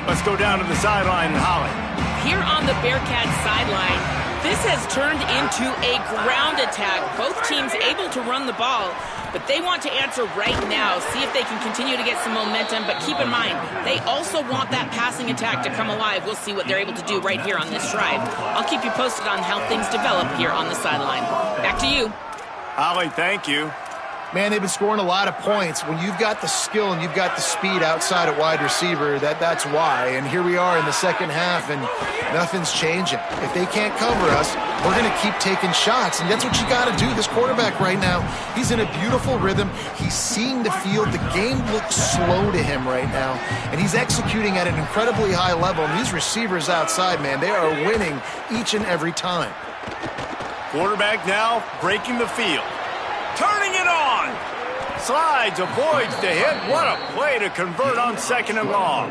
Let's go down to the sideline and Holly. Here on the Bearcats sideline, this has turned into a ground attack. Both teams able to run the ball, but they want to answer right now, see if they can continue to get some momentum. But keep in mind, they also want that passing attack to come alive. We'll see what they're able to do right here on this drive. I'll keep you posted on how things develop here on the sideline. Back to you. Holly, thank you. Man, they've been scoring a lot of points. When you've got the skill and you've got the speed outside at wide receiver, that's why. And here we are in the second half, and nothing's changing. If they can't cover us, we're going to keep taking shots, and that's what you got to do. This quarterback right now, he's in a beautiful rhythm. He's seeing the field. The game looks slow to him right now, and he's executing at an incredibly high level. And these receivers outside, man, they are winning each and every time. Quarterback now breaking the field. Turning it on. Slides, avoids the hit. What a play to convert on 2nd and long.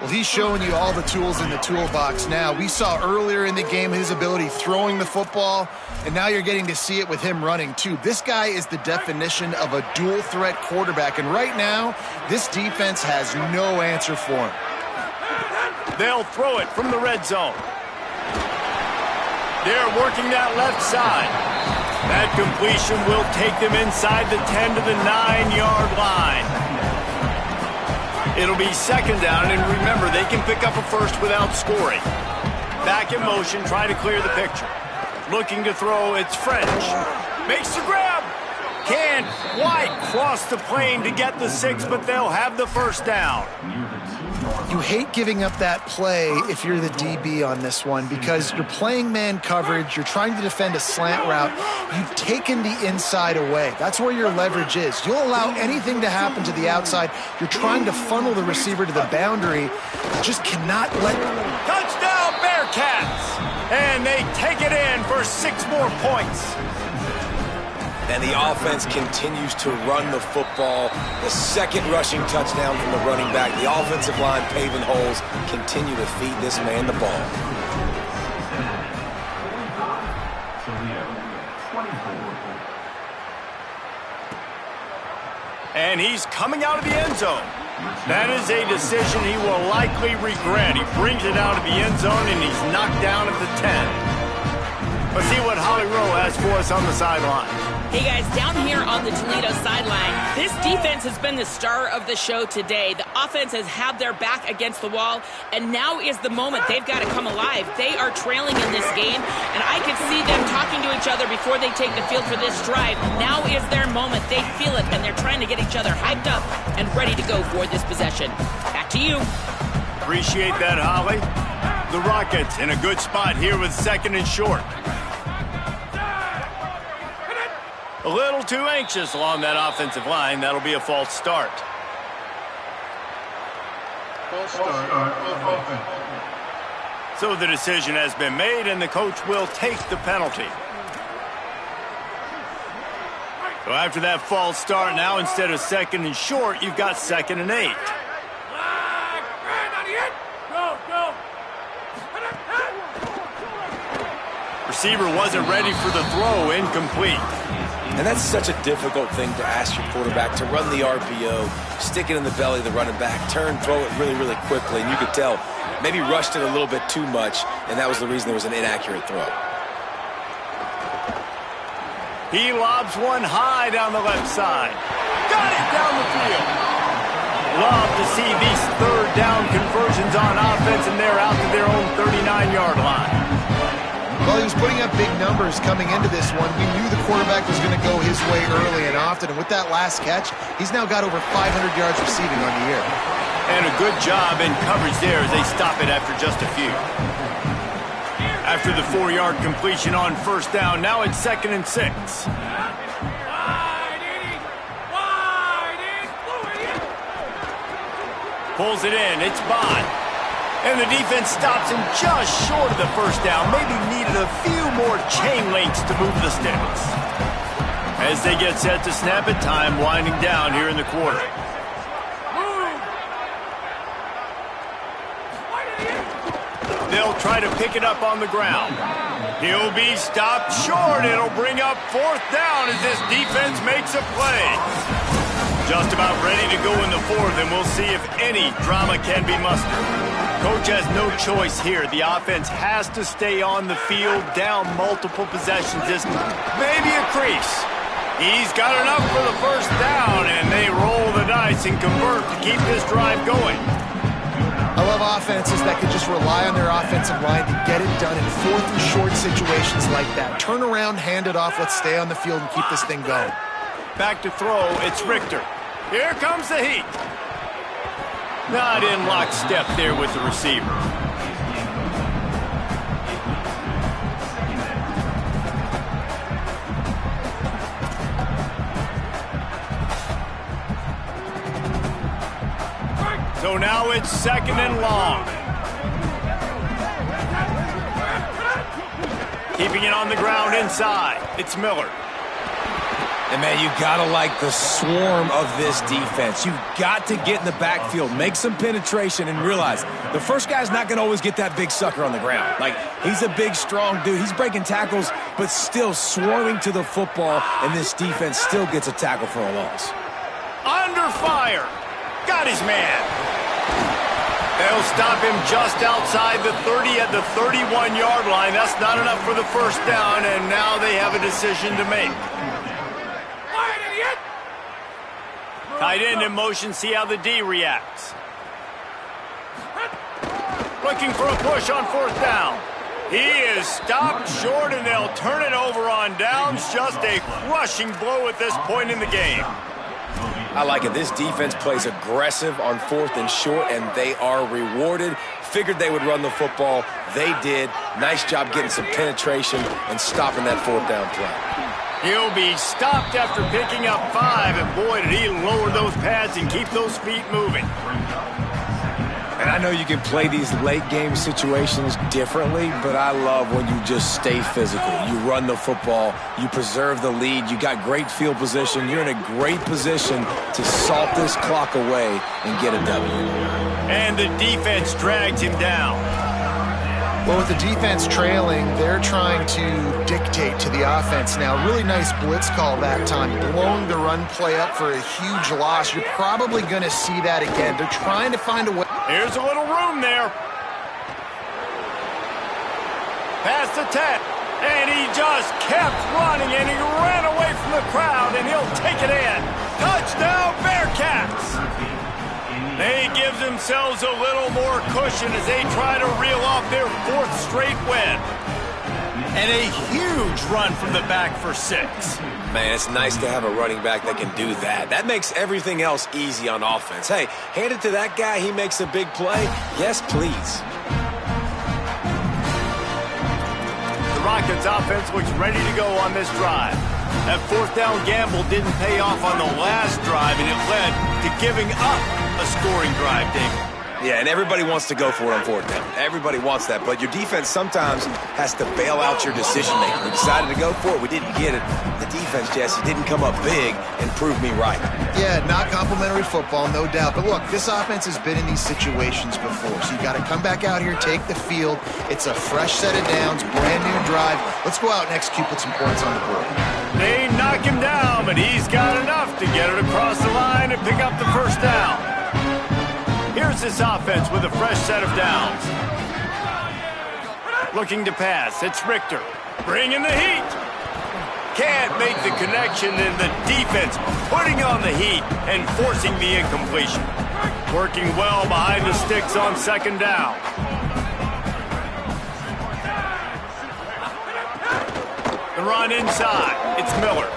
Well, he's showing you all the tools in the toolbox now. We saw earlier in the game his ability throwing the football, and now you're getting to see it with him running too. This guy is the definition of a dual-threat quarterback, and right now, this defense has no answer for him. They'll throw it from the red zone. They're working that left side. That completion will take them inside the 10 to the 9-yard line. It'll be 2nd down, and remember, they can pick up a first without scoring. Back in motion, try to clear the picture. Looking to throw, it's French. Makes the grab. Can't quite cross the plane to get the 6, but they'll have the 1st down. You hate giving up that play if you're the DB on this one because you're playing man coverage, you're trying to defend a slant route, you've taken the inside away. That's where your leverage is. You'll allow anything to happen to the outside. You're trying to funnel the receiver to the boundary. You just cannot let... Touchdown, Bearcats! And they take it in for 6 more points. And the offense continues to run the football. The second rushing touchdown from the running back. The offensive line paving holes. Continue to feed this man the ball. And he's coming out of the end zone. That is a decision he will likely regret. He brings it out of the end zone, and he's knocked down at the 10. Let's see what Holly Rowe has for us on the sideline. Hey guys, down here on the Toledo sideline, this defense has been the star of the show today. The offense has had their back against the wall, and now is the moment they've got to come alive. They are trailing in this game, and I can see them talking to each other before they take the field for this drive. Now is their moment. They feel it, and they're trying to get each other hyped up and ready to go for this possession. Back to you. Appreciate that, Holly. The Rockets in a good spot here with 2nd and short. A little too anxious along that offensive line. That'll be a false start. So the decision has been made, and the coach will take the penalty. So after that false start, now instead of 2nd and short, you've got 2nd and 8. Receiver wasn't ready for the throw, incomplete. And that's such a difficult thing to ask your quarterback, to run the RPO, stick it in the belly of the running back, turn, throw it really, really quickly. And you could tell, maybe rushed it a little bit too much, and that was the reason there was an inaccurate throw. He lobs one high down the left side. Got it down the field. Love to see these 3rd down conversions on offense, and they're out to their own 39-yard line. Well, he was putting up big numbers coming into this one. We knew the quarterback was going to go his way early and often, and with that last catch, he's now got over 500 yards receiving on the year. And a good job in coverage there as they stop it after just a few. After the 4-yard completion on 1st down, now it's 2nd and 6. Pulls it in, it's Bond. And the defense stops him just short of the 1st down. Maybe needed a few more chain links to move the sticks. As they get set to snap it, time winding down here in the quarter. They'll try to pick it up on the ground. He'll be stopped short. It'll bring up 4th down as this defense makes a play. Just about ready to go in the 4th, and we'll see if any drama can be mustered. Coach has no choice here. The offense has to stay on the field, down multiple possessions. This maybe a crease. He's got enough for the 1st down, and they roll the dice and convert to keep this drive going. I love offenses that can just rely on their offensive line to get it done in 4th and short situations like that. Turn around, hand it off, let's stay on the field and keep this thing going. Back to throw, it's Richter. Here comes the heat. Not in lockstep there with the receiver. So now it's 2nd and long. Keeping it on the ground inside. It's Miller. And, man, you got to like the swarm of this defense. You've got to get in the backfield, make some penetration, and realize the first guy's not going to always get that big sucker on the ground. Like, he's a big, strong dude. He's breaking tackles, but still swarming to the football, and this defense still gets a tackle for a loss. Under fire. Got his man. They'll stop him just outside the 30 at the 31-yard line. That's not enough for the 1st down, and now they have a decision to make. Tight end in motion, see how the D reacts. Looking for a push on 4th down. He is stopped short, and they'll turn it over on downs. Just a crushing blow at this point in the game. I like it. This defense plays aggressive on 4th and short, and they are rewarded. Figured they would run the football. They did. Nice job getting some penetration and stopping that 4th down play. He'll be stopped after picking up 5, and boy, did he lower those pads and keep those feet moving. And I know you can play these late-game situations differently, but I love when you just stay physical. You run the football, you preserve the lead, you got great field position, you're in a great position to salt this clock away and get a W. And the defense dragged him down. Well, with the defense trailing, they're trying to dictate to the offense now. Really nice blitz call that time, blowing the run play up for a huge loss. You're probably going to see that again. They're trying to find a way. Here's a little room there. Past the 10. And he just kept running, and he ran away from the crowd, and he'll take it in. Touchdown, Bearcats! They give themselves a little more cushion as they try to reel off their 4th straight win. And a huge run from the back for 6. Man, it's nice to have a running back that can do that. That makes everything else easy on offense. Hey, hand it to that guy, he makes a big play. Yes, please. The Rockets offense looks ready to go on this drive. That 4th down gamble didn't pay off on the last drive, and it led to giving up a scoring drive, David. Yeah, and everybody wants to go for it on 4th down. Everybody wants that, but your defense sometimes has to bail out your decision-making. We decided to go for it. We didn't get it. The defense, Jesse, didn't come up big and prove me right. Yeah, not complimentary football, no doubt. But look, this offense has been in these situations before, so you got to come back out here, take the field. It's a fresh set of downs, brand new drive. Let's go out and execute, put some points on the board. They knock him down, but he's got enough to get it across the line and pick up the 1st down. Here's this offense with a fresh set of downs. Looking to pass, it's Richter. Bringing the heat. Can't make the connection, and the defense putting on the heat and forcing the incompletion. Working well behind the sticks on 2nd down. The run inside, it's Miller.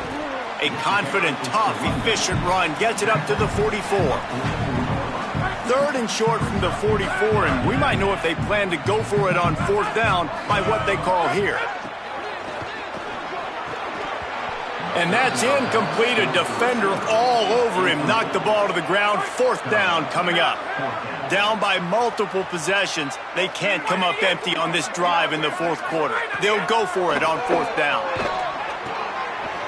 A confident, tough, efficient run gets it up to the 44. 3rd and short from the 44, and we might know if they plan to go for it on 4th down by what they call here. And that's incomplete. A defender all over him. Knocked the ball to the ground. 4th down coming up. Down by multiple possessions. They can't come up empty on this drive in the 4th quarter. They'll go for it on 4th down.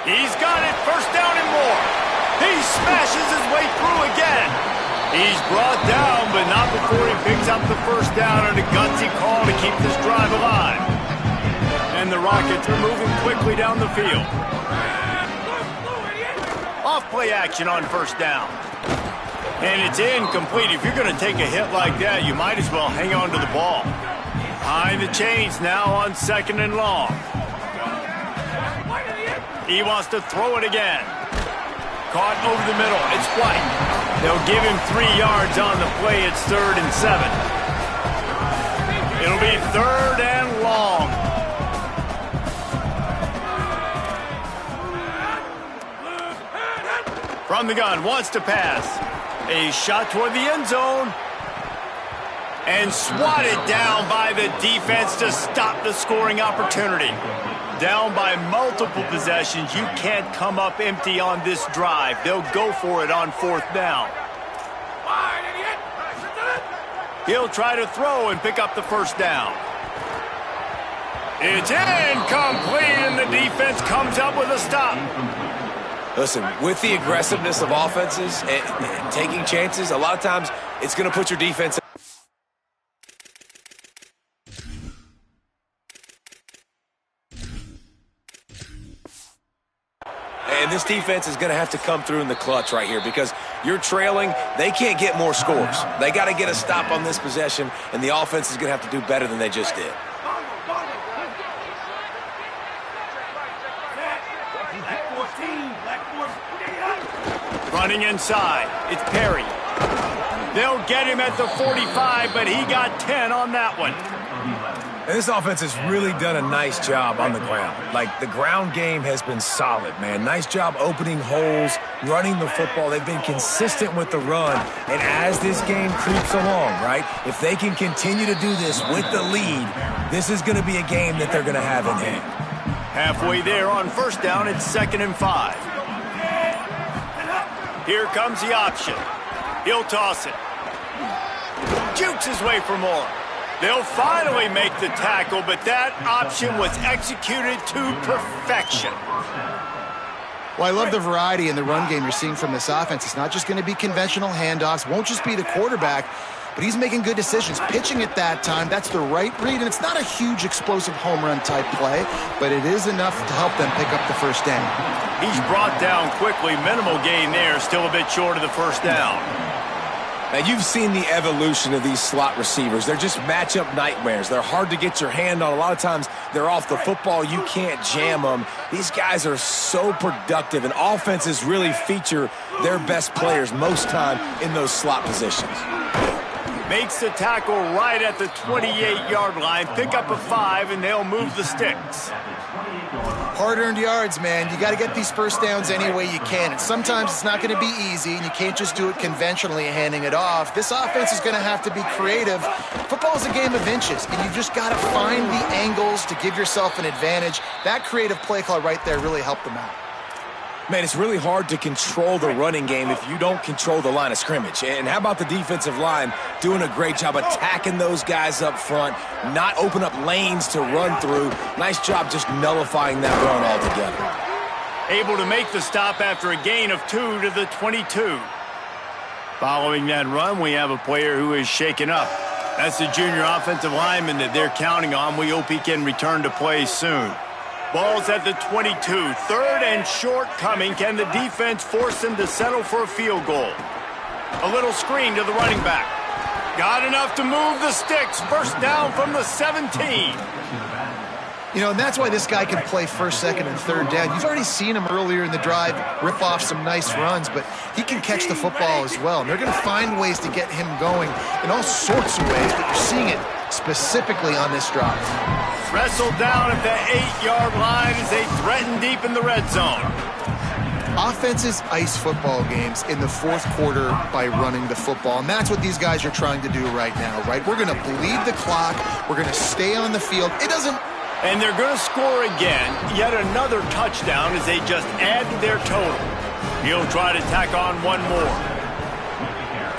He's got it. 1st down and more. He smashes his way through again. He's brought down, but not before he picks up the 1st down on a gutsy call to keep this drive alive. And the Rockets are moving quickly down the field. Off-play action on 1st down. And it's incomplete. If you're going to take a hit like that, you might as well hang on to the ball. Behind the chains now on 2nd and long. He wants to throw it again. Caught over the middle. It's White. They'll give him 3 yards on the play. It's 3rd and 7. It'll be 3rd and long. From the gun, wants to pass. A shot toward the end zone. And swatted down by the defense to stop the scoring opportunity. Down by multiple possessions. You can't come up empty on this drive. They'll go for it on 4th down. He'll try to throw and pick up the 1st down. It's incomplete, and the defense comes up with a stop. Listen, with the aggressiveness of offenses and taking chances, a lot of times it's going to put your defense. And this defense is going to have to come through in the clutch right here because you're trailing. They can't get more scores. They got to get a stop on this possession, and the offense is going to have to do better than they just did. Running inside, it's Perry. They'll get him at the 45, but he got 10 on that one. And this offense has really done a nice job on the ground. Like, the ground game has been solid, man. Nice job opening holes, running the football. They've been consistent with the run. And as this game creeps along, right, if they can continue to do this with the lead, this is going to be a game that they're going to have in hand. Halfway there on 1st down, it's 2nd and 5. Here comes the option. He'll toss it. jukes his way for more. They'll finally make the tackle, but that option was executed to perfection. Well, I love the variety in the run game you're seeing from this offense. It's not just going to be conventional handoffs, won't just be the quarterback, but he's making good decisions. Pitching at that time, that's the right read, and it's not a huge explosive home run type play, but it is enough to help them pick up the first down. He's brought down quickly. Minimal gain there, still a bit short of the first down. Now, you've seen the evolution of these slot receivers. They're just matchup nightmares. They're hard to get your hand on. A lot of times, they're off the football. You can't jam them. These guys are so productive, and offenses really feature their best players most time in those slot positions. Makes the tackle right at the 28-yard line. Pick up a 5, and they'll move the sticks. Hard-earned yards, man. You got to get these first downs any way you can. And sometimes it's not going to be easy, and you can't just do it conventionally handing it off. This offense is going to have to be creative. Football is a game of inches, and you've just got to find the angles to give yourself an advantage. That creative play call right there really helped them out. Man, it's really hard to control the running game if you don't control the line of scrimmage. And how about the defensive line doing a great job attacking those guys up front, not open up lanes to run through. Nice job just nullifying that run altogether. Able to make the stop after a gain of 2 to the 22. Following that run, we have a player who is shaken up. That's the junior offensive lineman that they're counting on. We hope he can return to play soon. Ball's at the 22. Third and short coming. Can the defense force them to settle for a field goal? A little screen to the running back. Got enough to move the sticks. First down from the 17. You know, and that's why this guy can play first, second, and third down. You've already seen him earlier in the drive rip off some nice runs, but he can catch the football as well. And they're going to find ways to get him going in all sorts of ways, but you're seeing it specifically on this drive. Wrestled down at the 8-yard line as they threaten deep in the red zone. Offenses ice football games in the fourth quarter by running the football, and that's what these guys are trying to do right now, right? We're going to bleed the clock. We're going to stay on the field. It doesn't... And they're going to score again, yet another touchdown as they just add to their total. He'll try to tack on one more.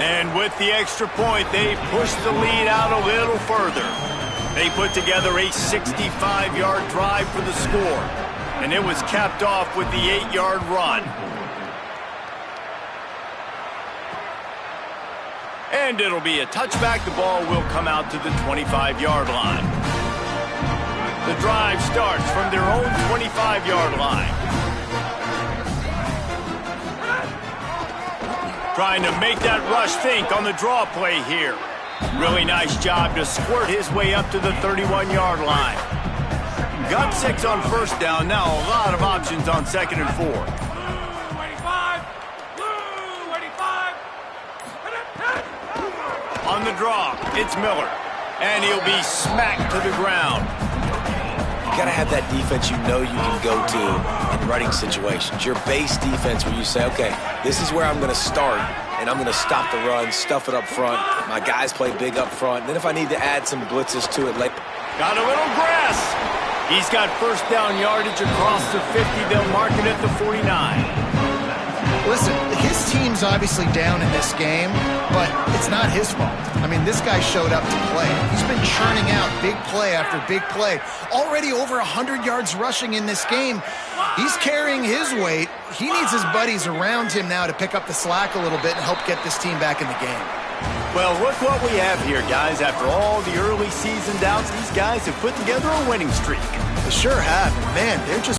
And with the extra point, they push the lead out a little further. They put together a 65-yard drive for the score, and it was capped off with the 8-yard run. And it'll be a touchback. The ball will come out to the 25-yard line. The drive starts from their own 25-yard line. Trying to make that rush think on the draw play here. Really nice job to squirt his way up to the 31-yard line. Got 6 on first down. Now a lot of options on second and 4. On the draw, it's Miller. And he'll be smacked to the ground. You got to have that defense you know you can go to in running situations. Your base defense where you say, okay, this is where I'm going to start, and I'm going to stop the run, stuff it up front. My guys play big up front. And then if I need to add some blitzes to it later. Got a little grass. He's got first down yardage across the 50. They'll mark it at the 49. Listen, his team's obviously down in this game, but it's not his fault. I mean, this guy showed up to play. He's been churning out big play after big play. Already over 100 yards rushing in this game. He's carrying his weight. He needs his buddies around him now to pick up the slack a little bit and help get this team back in the game. Well, look what we have here, guys. After all the early season doubts, these guys have put together a winning streak. They sure have. Man, they're just